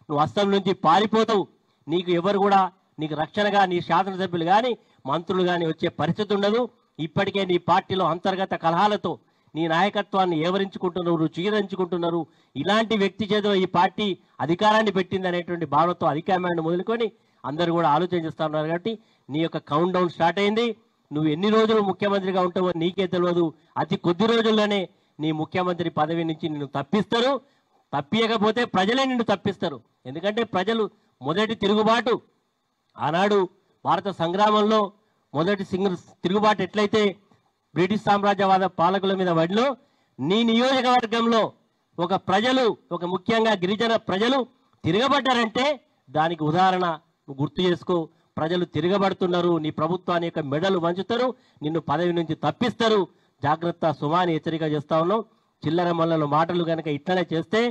నువ్వు అస్సాం నుంచి పారిపోతావు. నీకు ఎవరు కూడా నీకు రక్షణగా నీ శాసనసభ్యులు కానీ మంత్రులు కానీ వచ్చే పరిస్థితి ఉండదు. ఇప్పటికే నీ పార్టీలో అంతర్గత కలహాలతో నీ నాయకత్వాన్ని ఏవరించుకుంటున్నారు, చీరించుకుంటున్నారు. ఇలాంటి వ్యక్తి చేతిలో ఈ పార్టీ అధికారాన్ని పెట్టింది అనేటువంటి భావనతో అధికారాన్ని మొదలుకొని అందరూ కూడా ఆలోచన చేస్తూ ఉన్నారు. కాబట్టి నీ యొక్క కౌంట్ డౌన్ స్టార్ట్ అయింది. నువ్వు ఎన్ని రోజులు ముఖ్యమంత్రిగా ఉంటావో నీకే తెలియదు. అతి కొద్ది రోజుల్లోనే నీ ముఖ్యమంత్రి పదవి నుంచి నిన్ను తప్పిస్తారు. తప్పియకపోతే ప్రజలే నిన్ను తప్పిస్తారు. ఎందుకంటే ప్రజలు మొదటి తిరుగుబాటు ఆనాడు భారత సంగ్రామంలో మొదటి తిరుగుబాటు ఎట్లయితే బ్రిటిష్ సామ్రాజ్యవాద పాలకుల మీద వడిలో నీ నియోజకవర్గంలో ఒక ప్రజలు, ఒక ముఖ్యంగా గిరిజన ప్రజలు తిరగబడ్డారంటే దానికి ఉదాహరణ నువ్వు గుర్తు చేసుకో. ప్రజలు తిరగబడుతున్నారు, నీ ప్రభుత్వాన్ని యొక్క మెడలు వంచుతారు, నిన్ను పదవి నుంచి తప్పిస్తారు. జాగ్రత్త సుమాని హెచ్చరిక చేస్తా ఉన్నాం. చిల్లర మల్లల మాటలు కనుక ఇట్లనే చేస్తే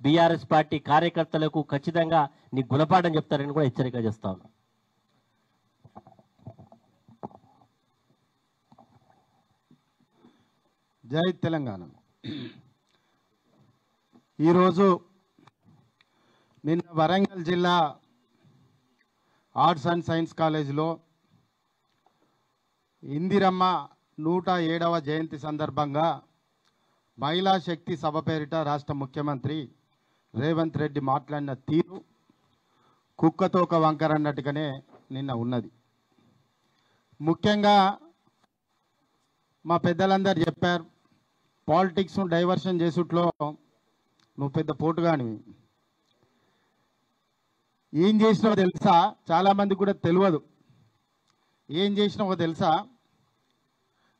బీఆర్ఎస్ పార్టీ కార్యకర్తలకు ఖచ్చితంగా నీ గుణపాఠం చెప్తారని కూడా హెచ్చరిక చేస్తా ఉన్నాం. జై తెలంగాణ. ఈరోజు నిన్న వరంగల్ జిల్లా ఆర్ట్స్ అండ్ సైన్స్ కాలేజీలో ఇందిరమ్మ 107వ జయంతి సందర్భంగా మహిళా శక్తి సభ పేరిట రాష్ట్ర ముఖ్యమంత్రి రేవంత్ రెడ్డి మాట్లాడిన తీరు కుక్కతో ఒక వంకర అన్నట్టుగానే నిన్న ఉన్నది. ముఖ్యంగా మా పెద్దలందరూ చెప్పారు, పాలిటిక్స్ను డైవర్షన్ చేసుట్లో నువ్వు పెద్ద పోటుగానివి. ఏం చేసినావో తెలుసా? చాలామంది కూడా తెలియదు. ఏం చేసినావో తెలుసా?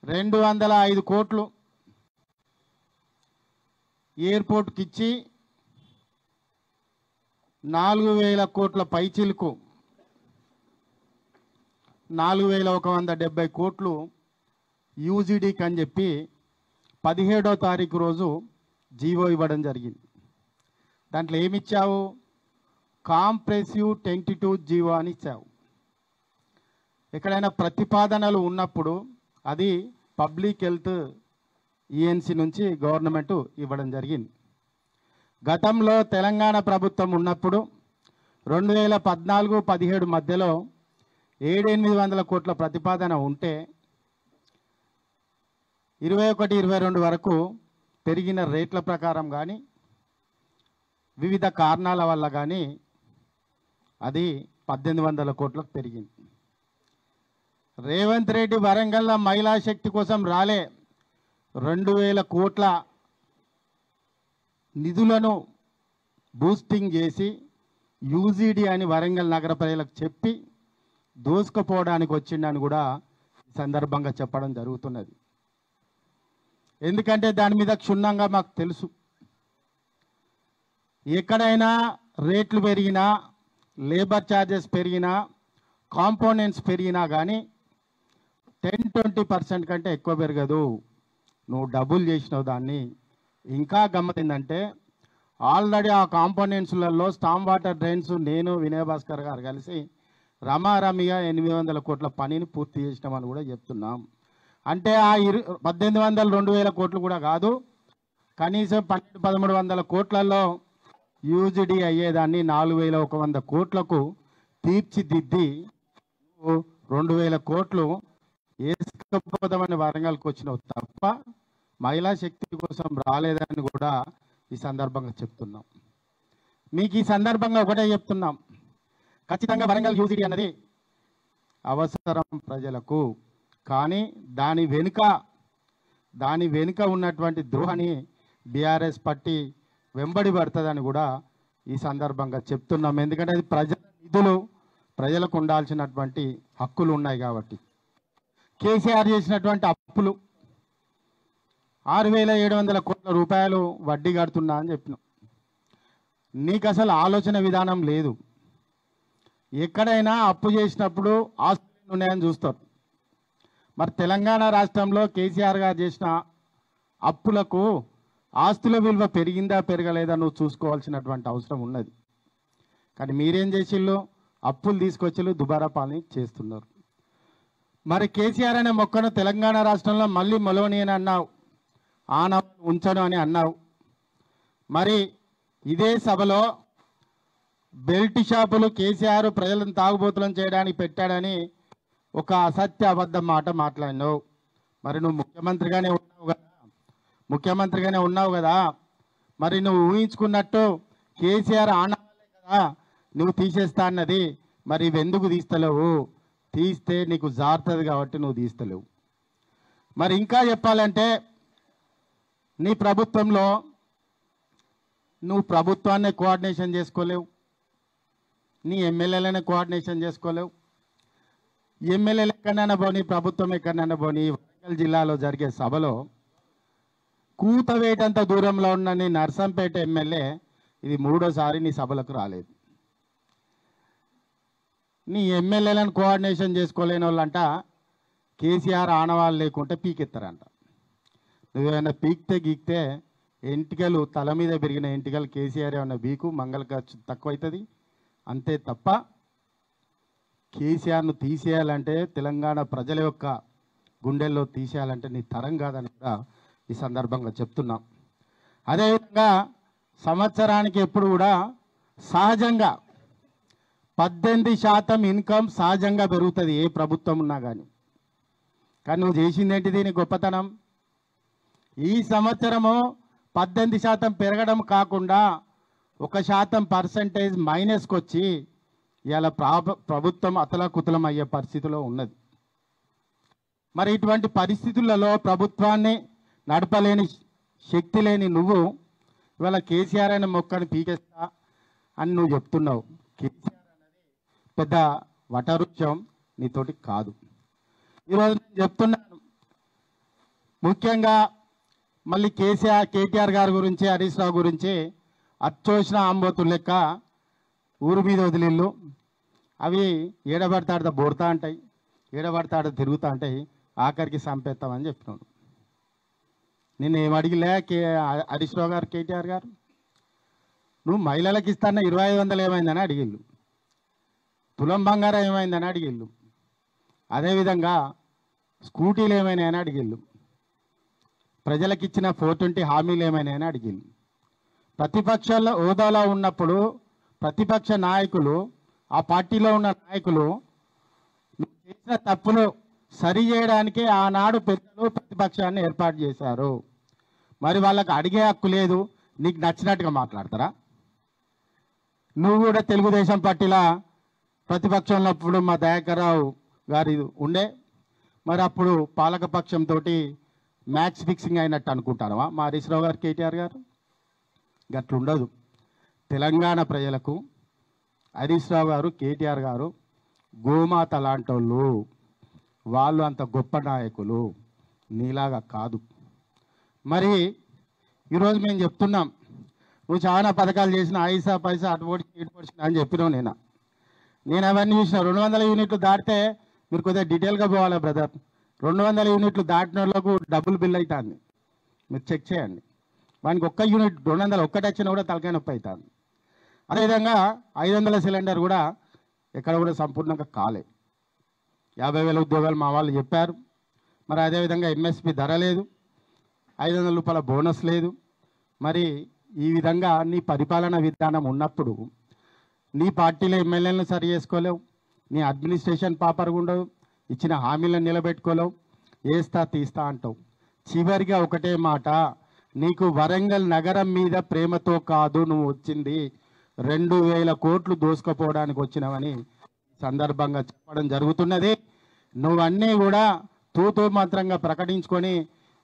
205 కోట్లు ఎయిర్పోర్ట్కి ఇచ్చి 4,000 కోట్ల పైచిలుకు 4,170 కోట్లు యూజీడీకి అని చెప్పి 17వ తారీఖు రోజు జీవో ఇవ్వడం జరిగింది. దాంట్లో ఏమిచ్చావు? కాంప్రెసివ్ టెంటిటివ్ జీవో అని ఇచ్చావు. ఎక్కడైనా ప్రతిపాదనలు ఉన్నప్పుడు అది పబ్లిక్ హెల్త్ ఈఎన్సీ నుంచి గవర్నమెంట్ ఇవ్వడం జరిగింది. గతంలో తెలంగాణ ప్రభుత్వం ఉన్నప్పుడు 2014-17 మధ్యలో 700-800 కోట్ల ప్రతిపాదన ఉంటే 21-22 వరకు పెరిగిన రేట్ల ప్రకారం కానీ వివిధ కారణాల వల్ల కానీ అది 1,800 కోట్లకు పెరిగింది. రేవంత్ రెడ్డి వరంగల్లో మహిళా శక్తి కోసం రాలే, 2,000 కోట్ల నిధులను బూస్టింగ్ చేసి యూజీడీ అని వరంగల్ నగర ప్రజలకు చెప్పి దోసుకుపోవడానికి వచ్చిండని కూడా ఈ సందర్భంగా చెప్పడం జరుగుతున్నది. ఎందుకంటే దాని మీద క్షుణ్ణంగా మాకు తెలుసు. ఎక్కడైనా రేట్లు పెరిగినా, లేబర్ ఛార్జెస్ పెరిగినా, కాంపోనెంట్స్ పెరిగినా కానీ 10-20% కంటే ఎక్కువ పెరగదు. నువ్వు డబుల్ చేసినావు దాన్ని. ఇంకా గమ్మతిందంటే ఆల్రెడీ ఆ కాంపోనెంట్స్లలో స్టామ్ వాటర్ డ్రైన్స్ నేను వినయ్ భాస్కర్ గారు కలిసి రమారమిగా 800 కోట్ల పనిని పూర్తి చేసినామని కూడా చెప్తున్నాం. అంటే ఆ 1,800-2,000 కోట్లు కూడా కాదు, కనీసం 1,200-1,300 కోట్లలో యూజీడీ అయ్యేదాన్ని 4,100 కోట్లకు తీర్చిదిద్ది 2,000 కోట్లు వేసుకపోతామని వరంగల్కి వచ్చినావు తప్ప మహిళా శక్తి కోసం రాలేదని కూడా ఈ సందర్భంగా చెప్తున్నాం. మీకు ఈ సందర్భంగా ఒకటే చెప్తున్నాం, ఖచ్చితంగా వరంగల్ యూజీడీ అన్నది అవసరం ప్రజలకు. కానీ దాని వెనుక ఉన్నటువంటి ద్రోహాన్ని బీఆర్ఎస్ పార్టీ వెంబడి పడుతుందని కూడా ఈ సందర్భంగా చెప్తున్నాం. ఎందుకంటే అది ప్రజల నిధులు, ప్రజలకు ఉండాల్సినటువంటి హక్కులు ఉన్నాయి కాబట్టి. కేసీఆర్ చేసినటువంటి అప్పులు 6,700 కోట్ల రూపాయలు వడ్డీ కడుతున్నా అని చెప్పినాం. నీకు అసలు ఆలోచన విధానం లేదు. ఎక్కడైనా అప్పు చేసినప్పుడు ఆస్తులు ఉన్నాయని చూస్తారు. మరి తెలంగాణ రాష్ట్రంలో కేసీఆర్ గారు చేసిన అప్పులకు ఆస్తుల విలువ పెరిగిందా పెరగలేదా నువ్వు చూసుకోవాల్సినటువంటి అవసరం ఉన్నది. కానీ మీరేం చేసిళ్ళు? అప్పులు తీసుకొచ్చిళ్ళు, దుబారా పాలన చేస్తున్నారు. మరి కేసీఆర్ అనే మొక్కను తెలంగాణ రాష్ట్రంలో మళ్ళీ మొలవని అని అన్నావు, ఉంచను అని అన్నావు. మరి ఇదే సభలో బెల్ట్ షాపులు కేసీఆర్ ప్రజలను తాగుబోతులను చేయడానికి పెట్టాడని ఒక అసత్య అబద్ధం మాట మాట్లాడినావు. మరి నువ్వు ముఖ్యమంత్రిగానే ఉన్నావు కదా, మరి నువ్వు ఊహించుకున్నట్టు కేసీఆర్ ఆనవాళ్ళే కదా నువ్వు తీసేస్తా అన్నది. మరి ఇవెందుకు తీస్తలేవు? తీస్తే నీకు జారుతుంది కాబట్టి నువ్వు తీస్తలేవు. మరి ఇంకా చెప్పాలంటే నీ ప్రభుత్వంలో నువ్వు ప్రభుత్వాన్ని కోఆర్డినేషన్ చేసుకోలేవు, నీ ఎమ్మెల్యేలనే కోఆర్డినేషన్ చేసుకోలేవు. ఎమ్మెల్యేలు ఎక్కడైనా పోనీ, ప్రభుత్వం ఎక్కడైనా పోనీ, వరంగల్ జిల్లాలో జరిగే సభలో కూతవేటంత దూరంలో ఉన్న నీ నర్సంపేట ఎమ్మెల్యే ఇది 3వ సారి నీ సభలకు రాలేదు. నీ ఎమ్మెల్యేలను కోఆర్డినేషన్ చేసుకోలేని వాళ్ళంట కేసీఆర్ ఆనవాళ్ళు లేకుంటే పీకెత్తారంట. నువ్వేమైనా పీక్తే గీక్తే ఎంటికలు తల మీద పెరిగిన ఎంటికలు కేసీఆర్ ఏమన్నా బీకు మంగళ ఖర్చు తక్కువవుతుంది అంతే తప్ప కేసీఆర్ను తీసేయాలంటే తెలంగాణ ప్రజల యొక్క గుండెల్లో తీసేయాలంటే నీ తరం కాదని కూడా ఈ సందర్భంగా చెప్తున్నాం. అదేవిధంగా సంవత్సరానికి ఎప్పుడు కూడా సహజంగా 18% ఇన్కమ్ సహజంగా పెరుగుతుంది ఏ ప్రభుత్వం ఉన్నా కానీ. కానీ నువ్వు చేసింది ఏంటిది నీ గొప్పతనం? ఈ సంవత్సరము 18% పెరగడం కాకుండా 1% మైనస్కి వచ్చి ఇవాళ ప్రభుత్వం అతలాకుతలం అయ్యే పరిస్థితిలో ఉన్నది. మరి ఇటువంటి పరిస్థితులలో ప్రభుత్వాన్ని నడపలేని శక్తి లేని నువ్వు ఇవాళ కేసీఆర్ అనే మొక్కని పీకేస్తా అని నువ్వు చెప్తున్నావు. కేసీఆర్ అనేది పెద్ద వటవృక్షం నీతోటి కాదు. ఈరోజు నేను చెప్తున్నాను ముఖ్యంగా మళ్ళీ కేటీఆర్ గారి గురించి హరీష్ రావు గురించి అచ్చోసిన ఆంబోతులు లెక్క ఊరు మీద వదిలిళ్ళు అవి ఏడబడతాడ బోడతా ఉంటాయి, ఏడబడతాడ తిరుగుతూ ఉంటాయి, ఆఖరికి చంపేస్తామని చెప్పినాడు. నిన్ను ఏం అడిగిలే హరీష్ రావు గారు కేటీఆర్ గారు? నువ్వు మహిళలకు ఇస్తాన్న 2500 ఏమైందని అడిగిళ్ళు, తులం బంగారం ఏమైందని అడిగిళ్ళు, అదేవిధంగా స్కూటీలు ఏమైనాయని అడిగిళ్ళు, ప్రజలకు ఇచ్చిన 420 హామీలు ఏమైనాయని అడిగిళ్ళు. ప్రతిపక్షాల హోదాలో ఉన్నప్పుడు ప్రతిపక్ష నాయకులు ఆ పార్టీలో ఉన్న నాయకులు చేసిన తప్పులు సరి చేయడానికి ఆనాడు పెద్దలు ప్రతిపక్షాన్ని ఏర్పాటు చేశారు. మరి వాళ్ళకి అడిగే హక్కు లేదు, నీకు నచ్చినట్టుగా మాట్లాడతారా? నువ్వు కూడా తెలుగుదేశం పార్టీలా ప్రతిపక్షంలో అప్పుడు మా దయాకర్ రావు గారి ఉండే, మరి అప్పుడు పాలకపక్షంతో మ్యాచ్ ఫిక్సింగ్ అయినట్టు అనుకుంటానవా మా హరీష్ రావు గారు కేటీఆర్ గారు? గట్లుండదు. తెలంగాణ ప్రజలకు హరీష్ రావు గారు కేటీఆర్ గారు గోమాత లాంటి వాళ్ళు అంత గొప్ప నాయకులు, నీలాగా కాదు. మరి ఈరోజు మేము చెప్తున్నాం, నువ్వు చాలా పథకాలు చేసిన ఐసా పైసా అటు పొడిచి ఇటు పొడిచిన అని చెప్పినావు. నేను అవన్నీ చూసిన. 200 యూనిట్లు దాటితే మీరు కొద్దిగా డీటెయిల్గా పోవాలి బ్రదర్. 200 యూనిట్లు దాటిన వాళ్ళకు డబుల్ బిల్ అవుతుంది, మీరు చెక్ చేయండి. వానికి ఒక్క యూనిట్ 200 ఒక్కటి వచ్చినా కూడా తలకాయ నొప్పి అవుతుంది. అదేవిధంగా 500 సిలిండర్ కూడా ఎక్కడ కూడా సంపూర్ణంగా కాలే. 50,000 ఉద్యోగాలు మా వాళ్ళు చెప్పారు. మరి అదేవిధంగా ఎంఎస్పి ధర లేదు, 500 రూపాయల బోనస్ లేదు. మరి ఈ విధంగా నీ పరిపాలన విధానం ఉన్నప్పుడు నీ పార్టీలో ఎమ్మెల్యేలను సరి చేసుకోలేవు, నీ అడ్మినిస్ట్రేషన్ పాపర్గా ఉండవు, ఇచ్చిన హామీలను నిలబెట్టుకోలేవు, వేస్తా తీస్తా అంటావు. చివరిగా ఒకటే మాట, నీకు వరంగల్ నగరం మీద ప్రేమతో కాదు నువ్వు వచ్చింది, 2,000 కోట్లు దోసుకుపోవడానికి వచ్చినావని సందర్భంగా చెప్పడం జరుగుతున్నది. నువ్వన్నీ కూడా తూతూ మాత్రంగా ప్రకటించుకొని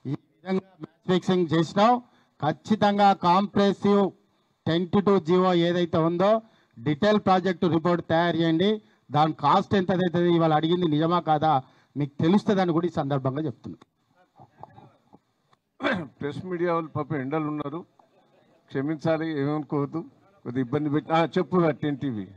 ఈ విధంగా మ్యాచ్ ఫిక్సింగ్ చేసినావు. ఖచ్చితంగా కాంప్రెసివ్ 10-2 జీవో ఏదైతే ఉందో డీటెయిల్ ప్రాజెక్టు రిపోర్ట్ తయారు చేయండి. దాని కాస్ట్ ఎంత అవుతుంది, ఇవాళ అడిగింది నిజమా కాదా మీకు తెలుస్తుందని కూడా ఈ సందర్భంగా చెప్తున్నాను. ప్రెస్ మీడియా వాళ్ళు పాపం ఎండలు ఉన్నారు, క్షమించాలి, ఏమనుకోవద్దు, కొద్దిగా ఇబ్బంది పెట్టి చెప్పు 10 టీవీ.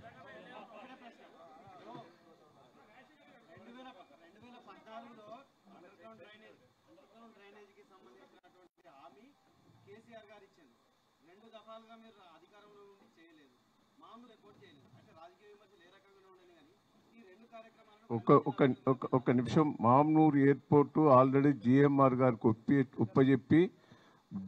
ఒక్క నిమిషం. మామ్నూరు ఎయిర్పోర్టు ఆల్రెడీ జిఎంఆర్ గారికి ఒప్పజెప్పి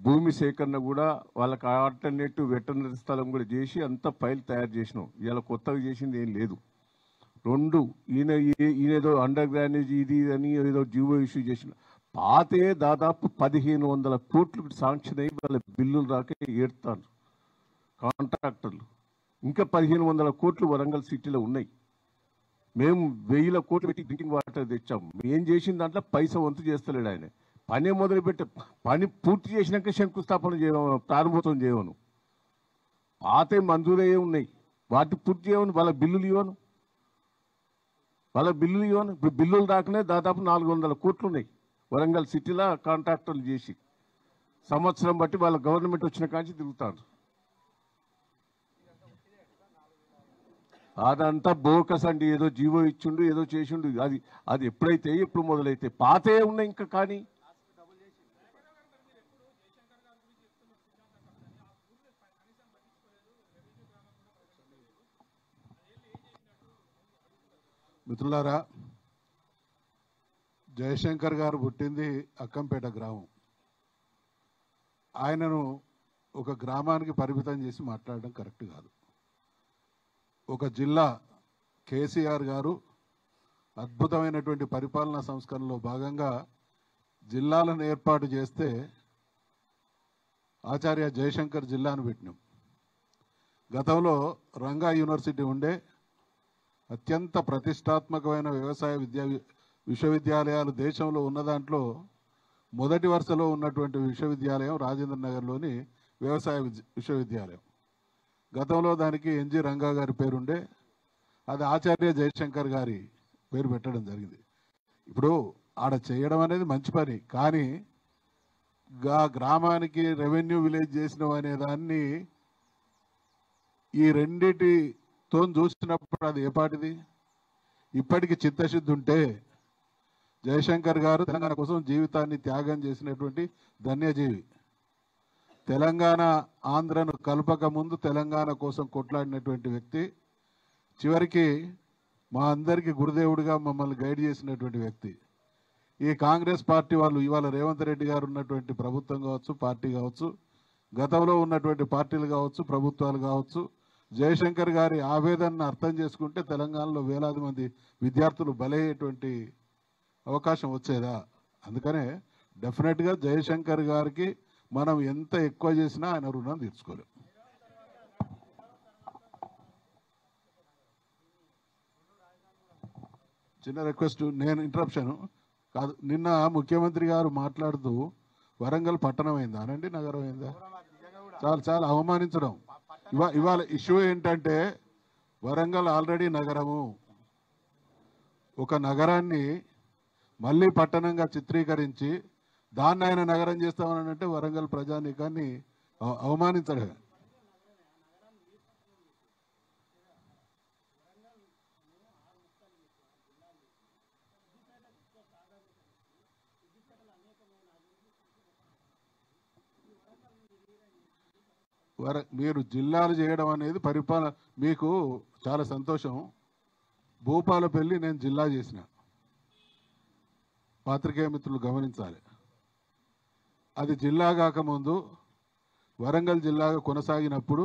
భూమి సేకరణ కూడా వాళ్ళకి ఆల్టర్నేటివ్ వెటర్నరీ స్థలం కూడా చేసి అంతా ఫైల్ తయారు చేసినాం. ఇవాళ కొత్తగా చేసింది ఏం లేదు. 2 ఈయనేదో అండర్ గ్రానేజ్ ఇది అని ఏదో జీవో ఇష్యూ చేసిన పాతే దాదాపు 1,500 కోట్లు శాంక్షన్ అయ్యి వాళ్ళ బిల్లులు రాక ఏడుతారు కాంట్రాక్టర్లు. ఇంకా 1,500 కోట్లు వరంగల్ సిటీలో ఉన్నాయి. మేము 1,000 కోట్లు పెట్టి డ్రింకింగ్ వాటర్ తెచ్చాము. ఏం చేసిన దాంట్లో పైసా వంతు చేస్తలేడు ఆయన. పని మొదలుపెట్టే పని పూర్తి చేసినాక శంకుస్థాపన చేయను, ప్రారంభోత్సవం చేయను. పాతే మంజూరయ్యే ఉన్నాయి, వాటి పూర్తి చేయను, వాళ్ళ బిల్లులు ఇవ్వను. ఇప్పుడు బిల్లులు రాకనే దాదాపు 400 కోట్లు ఉన్నాయి వరంగల్ సిటీలో కాంట్రాక్టర్లు చేసి. సంవత్సరం బట్టి వాళ్ళ గవర్నమెంట్ వచ్చిన కాంచి తిరుగుతారు. అదంతా బోకస్ అండి. ఏదో జీవో ఇచ్చిండు, ఏదో చేసిండు. అది ఎప్పుడైతే ఎప్పుడు మొదలైతే పాతే ఉన్నాయి ఇంకా. కానీ మిత్రులారా, జయశంకర్ గారు పుట్టింది అక్కంపేట గ్రామం. ఆయనను ఒక గ్రామానికి పరిమితం చేసి మాట్లాడడం కరెక్ట్ కాదు. ఒక జిల్లా కేసీఆర్ గారు అద్భుతమైనటువంటి పరిపాలనా సంస్కరణలో భాగంగా జిల్లాలను ఏర్పాటు చేస్తే ఆచార్య జయశంకర్ జిల్లాను పెట్టినాం. గతంలో రంగా యూనివర్సిటీ ఉండే, అత్యంత ప్రతిష్టాత్మకమైన వ్యవసాయ విశ్వవిద్యాలయాలు దేశంలో ఉన్న దాంట్లో మొదటి వరుసలో ఉన్నటువంటి విశ్వవిద్యాలయం రాజేంద్ర నగర్లోని వ్యవసాయ విశ్వవిద్యాలయం. గతంలో దానికి ఎన్జి రంగా గారి పేరుండే, అది ఆచార్య జయశంకర్ గారి పేరు పెట్టడం జరిగింది. ఇప్పుడు ఆడ చేయడం అనేది మంచి పని, కానీ గ్రామానికి రెవెన్యూ విలేజ్ చేసిన అనే దాన్ని ఈ రెండిటితో చూసినప్పుడు అది ఏ పాటిది? ఇప్పటికి చిత్తశుద్ధి ఉంటే జయశంకర్ గారు తెలంగాణ కోసం జీవితాన్ని త్యాగం చేసినటువంటి ధన్యజీవి. తెలంగాణ ఆంధ్రను కలపక ముందు తెలంగాణ కోసం కొట్లాడినటువంటి వ్యక్తి. చివరికి మా అందరికీ గురుదేవుడిగా మమ్మల్ని గైడ్ చేసినటువంటి వ్యక్తి. ఈ కాంగ్రెస్ పార్టీ వాళ్ళు ఇవాళ రేవంత్ రెడ్డి గారు ఉన్నటువంటి ప్రభుత్వం కావచ్చు, పార్టీ కావచ్చు, గతంలో ఉన్నటువంటి పార్టీలు కావచ్చు, ప్రభుత్వాలు కావచ్చు, జయశంకర్ గారి ఆవేదనను అర్థం చేసుకుంటే తెలంగాణలో వేలాది మంది విద్యార్థులు బలయ్యేటువంటి అవకాశం వచ్చేదా? అందుకనే డెఫినెట్గా జయశంకర్ గారికి మనం ఎంత ఎక్కువ చేసినా ఆయన రుణం తీర్చుకోలేం. చిన్న రిక్వెస్ట్, నేను ఇంటరప్షన్ కాదు. నిన్న ముఖ్యమంత్రి గారు మాట్లాడుతూ వరంగల్ పట్టణం అయిందా అనండి, నగరం అయిందా? చాలా అవమానించడం. ఇవాళ ఇష్యూ ఏంటంటే వరంగల్ ఆల్రెడీ నగరము. ఒక నగరాన్ని మళ్ళీ పట్టణంగా చిత్రీకరించి దాన్ని ఆయన నగరం చేస్తామని అంటే వరంగల్ ప్రజానీకాన్ని అవమానించడమే. మీరు జిల్లాలు చేయడం అనేది పరిపాలన. మీకు చాలా సంతోషం. భూపాలపల్లి నేను జిల్లా చేసిన, పాత్రికేయ మిత్రులు గమనించాలి. అది జిల్లా కాకముందు వరంగల్ జిల్లాగా కొనసాగినప్పుడు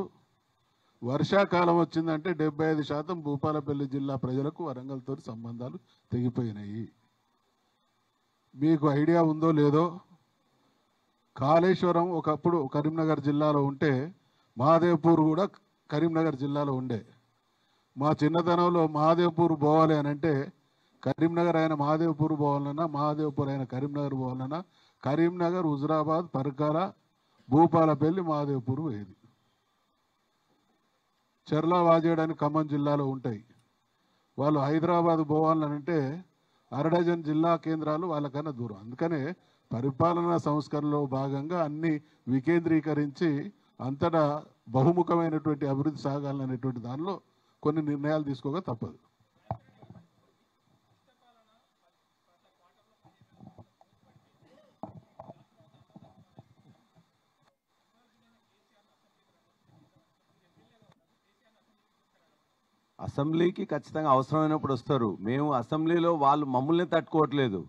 వర్షాకాలం వచ్చిందంటే 75% భూపాలపల్లి జిల్లా ప్రజలకు వరంగల్తో సంబంధాలు తెగిపోయినాయి. మీకు ఐడియా ఉందో లేదో, కాళేశ్వరం ఒకప్పుడు కరీంనగర్ జిల్లాలో ఉంటే మహాదేవ్పూర్ కూడా కరీంనగర్ జిల్లాలో ఉండే. మా చిన్నతనంలో మహాదేవ్పూర్ పోవాలి అని అంటే కరీంనగర్ అయిన మహాదేవ్పూర్ పోవాలన్నా, మహాదేవ్పూర్ అయిన కరీంనగర్ పోవాలన్నా కరీంనగర్, హుజురాబాద్, పరకాల, భూపాలపల్లి, మహాదేవ్పూర్ పోయేది. చెర్ల వాజేయడానికి ఖమ్మం జిల్లాలో ఉంటాయి. వాళ్ళు హైదరాబాద్ పోవాలనంటే అరడజన్ జిల్లా కేంద్రాలు వాళ్ళకన్నా దూరం. అందుకనే పరిపాలనా సంస్కరణలో భాగంగా అన్ని వికేంద్రీకరించి అంతటా బహుముఖమైనటువంటి అభివృద్ధి సాగాలనేటువంటి దానిలో కొన్ని నిర్ణయాలు తీసుకోక తప్పదు. అసెంబ్లీకి ఖచ్చితంగా అవసరమైనప్పుడు వస్తారు. మేము అసెంబ్లీలో వాళ్ళు మమ్మల్ని తట్టుకోవట్లేదు,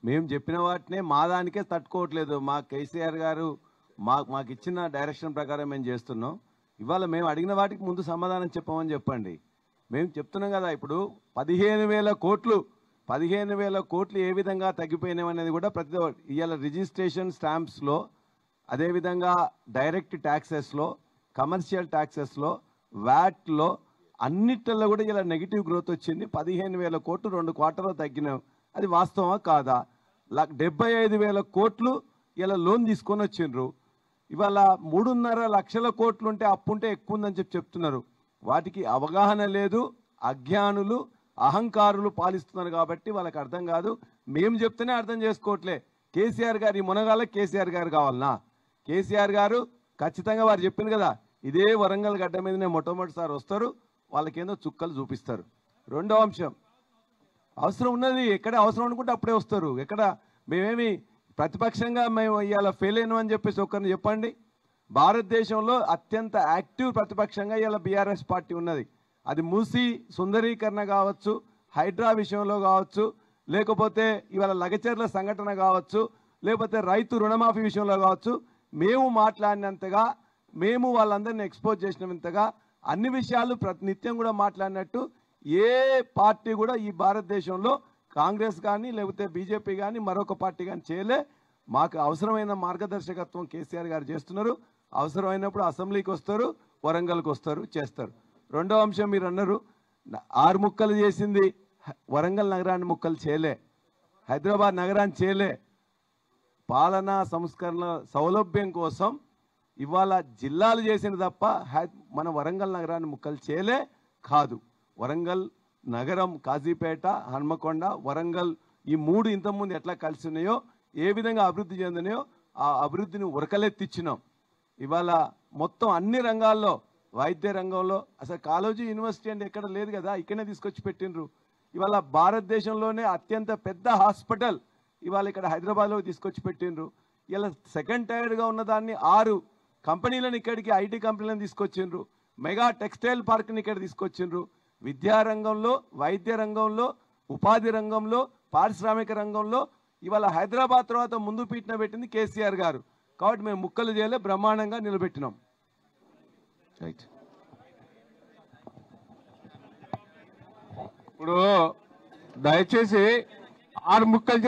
మేము చెప్పిన వాటినే మా దానికే తట్టుకోవట్లేదు. మా కేసీఆర్ గారు మాకు ఇచ్చిన డైరెక్షన్ ప్రకారం మేము చేస్తున్నాం. ఇవాళ మేము అడిగిన వాటికి ముందు సమాధానం చెప్పమని చెప్పండి. మేము చెప్తున్నాం కదా, ఇప్పుడు 15,000 కోట్లు ఏ విధంగా తగ్గిపోయినామనేది కూడా ప్రతి ఇవాళ రిజిస్ట్రేషన్ స్టాంప్స్లో, అదేవిధంగా డైరెక్ట్ ట్యాక్సెస్లో, కమర్షియల్ ట్యాక్సెస్లో, వ్యాట్లో, అన్నిటిలో కూడా ఇలా నెగిటివ్ గ్రోత్ వచ్చింది. 15,000 కోట్లు 2 క్వార్టర్లో తగ్గినాం. అది వాస్తవమా కాదా? 75,000 కోట్లు ఇలా లోన్ తీసుకొని వచ్చిండ్రు. ఇవాళ 3.5 లక్షల కోట్లు ఉంటే అప్పుంటే ఎక్కువ ఉందని చెప్తున్నారు. వాటికి అవగాహన లేదు, అజ్ఞానులు, అహంకారులు పాలిస్తున్నారు కాబట్టి వాళ్ళకి అర్థం కాదు. మేము చెప్తేనే అర్థం చేసుకోవట్లే. కేసీఆర్ గారు ఈ మునగాల కేసీఆర్ గారు కావాలనా? కేసీఆర్ గారు ఖచ్చితంగా వారు చెప్పింది కదా, ఇదే వరంగల్ గడ్డ మీదనే మొట్టమొదటిసారి వస్తారు, వాళ్ళకేందో చుక్కలు చూపిస్తారు. రెండో అంశం, అవసరం ఉన్నది ఎక్కడ అవసరం అనుకుంటే అప్పుడే వస్తారు. ఎక్కడ మేమేమి ప్రతిపక్షంగా మేము ఇవాళ ఫెయిల్ అయినామని చెప్పేసి ఒక్కరిని చెప్పండి. భారతదేశంలో అత్యంత యాక్టివ్ ప్రతిపక్షంగా ఇవాళ బీఆర్ఎస్ పార్టీ ఉన్నది. అది మూసి సుందరీకరణ కావచ్చు, హైడ్రా విషయంలో కావచ్చు, లేకపోతే ఇవాళ లగచర్ల సంఘటన కావచ్చు, లేకపోతే రైతు రుణమాఫీ విషయంలో కావచ్చు, మేము మాట్లాడినంతగా, మేము వాళ్ళందరినీ ఎక్స్పోజ్ చేసినంతగా అన్ని విషయాలు నిత్యం కూడా మాట్లాడినట్టు ఏ పార్టీ కూడా ఈ భారతదేశంలో కాంగ్రెస్ కానీ లేకపోతే బీజేపీ కానీ మరొక పార్టీ కానీ చేయలే. మాకు అవసరమైన మార్గదర్శకత్వం కేసీఆర్ గారు చేస్తున్నారు. అవసరమైనప్పుడు అసెంబ్లీకి వస్తారు, వరంగల్కి వస్తారు, చేస్తారు. రెండో అంశం, మీరు అన్నారు 6 ముక్కలు చేసింది వరంగల్ నగరాన్ని ముక్కలు చేయలే, హైదరాబాద్ నగరాన్ని చేయలే. పాలనా సంస్కరణ సౌలభ్యం కోసం ఇవాళ జిల్లాలు చేసిన తప్ప మన వరంగల్ నగరాన్ని ముక్కలు చేయలే కాదు. వరంగల్ నగరం, కాజీపేట, హన్మకొండ, వరంగల్ ఈ 3 ఇంతకుముందు ఎట్లా కలిసి ఉన్నాయో, ఏ విధంగా అభివృద్ధి చెందినాయో ఆ అభివృద్ధిని ఉరకలెత్తిచ్చినాం. ఇవాళ మొత్తం అన్ని రంగాల్లో, వైద్య రంగంలో అసలు కాలేజీ యూనివర్సిటీ అంటే ఎక్కడ లేదు కదా, ఇక్కడనే తీసుకొచ్చి పెట్టినరు. ఇవాళ భారతదేశంలోనే అత్యంత పెద్ద హాస్పిటల్ ఇవాళ ఇక్కడ హైదరాబాద్లో తీసుకొచ్చి పెట్టినరు. ఇలా సెకండ్ టైర్గా ఉన్న దాన్ని 6 కంపెనీలను ఇక్కడికి, ఐటీ కంపెనీలను తీసుకొచ్చిండ్రు. మెగా టెక్స్టైల్ పార్క్ని ఇక్కడ తీసుకొచ్చిండ్రు. విద్యారంగంలో, వైద్య రంగంలో, ఉపాధి రంగంలో, పారిశ్రామిక రంగంలో ఇవాళ హైదరాబాద్ తర్వాత ముందు పీఠన పెట్టింది కేసీఆర్ గారు. కాబట్టి మేము ముక్కలు చేయలే, బ్రహ్మాండంగా నిలబెట్టినాం. రైట్. ఇప్పుడు దయచేసి 6 ముక్కలు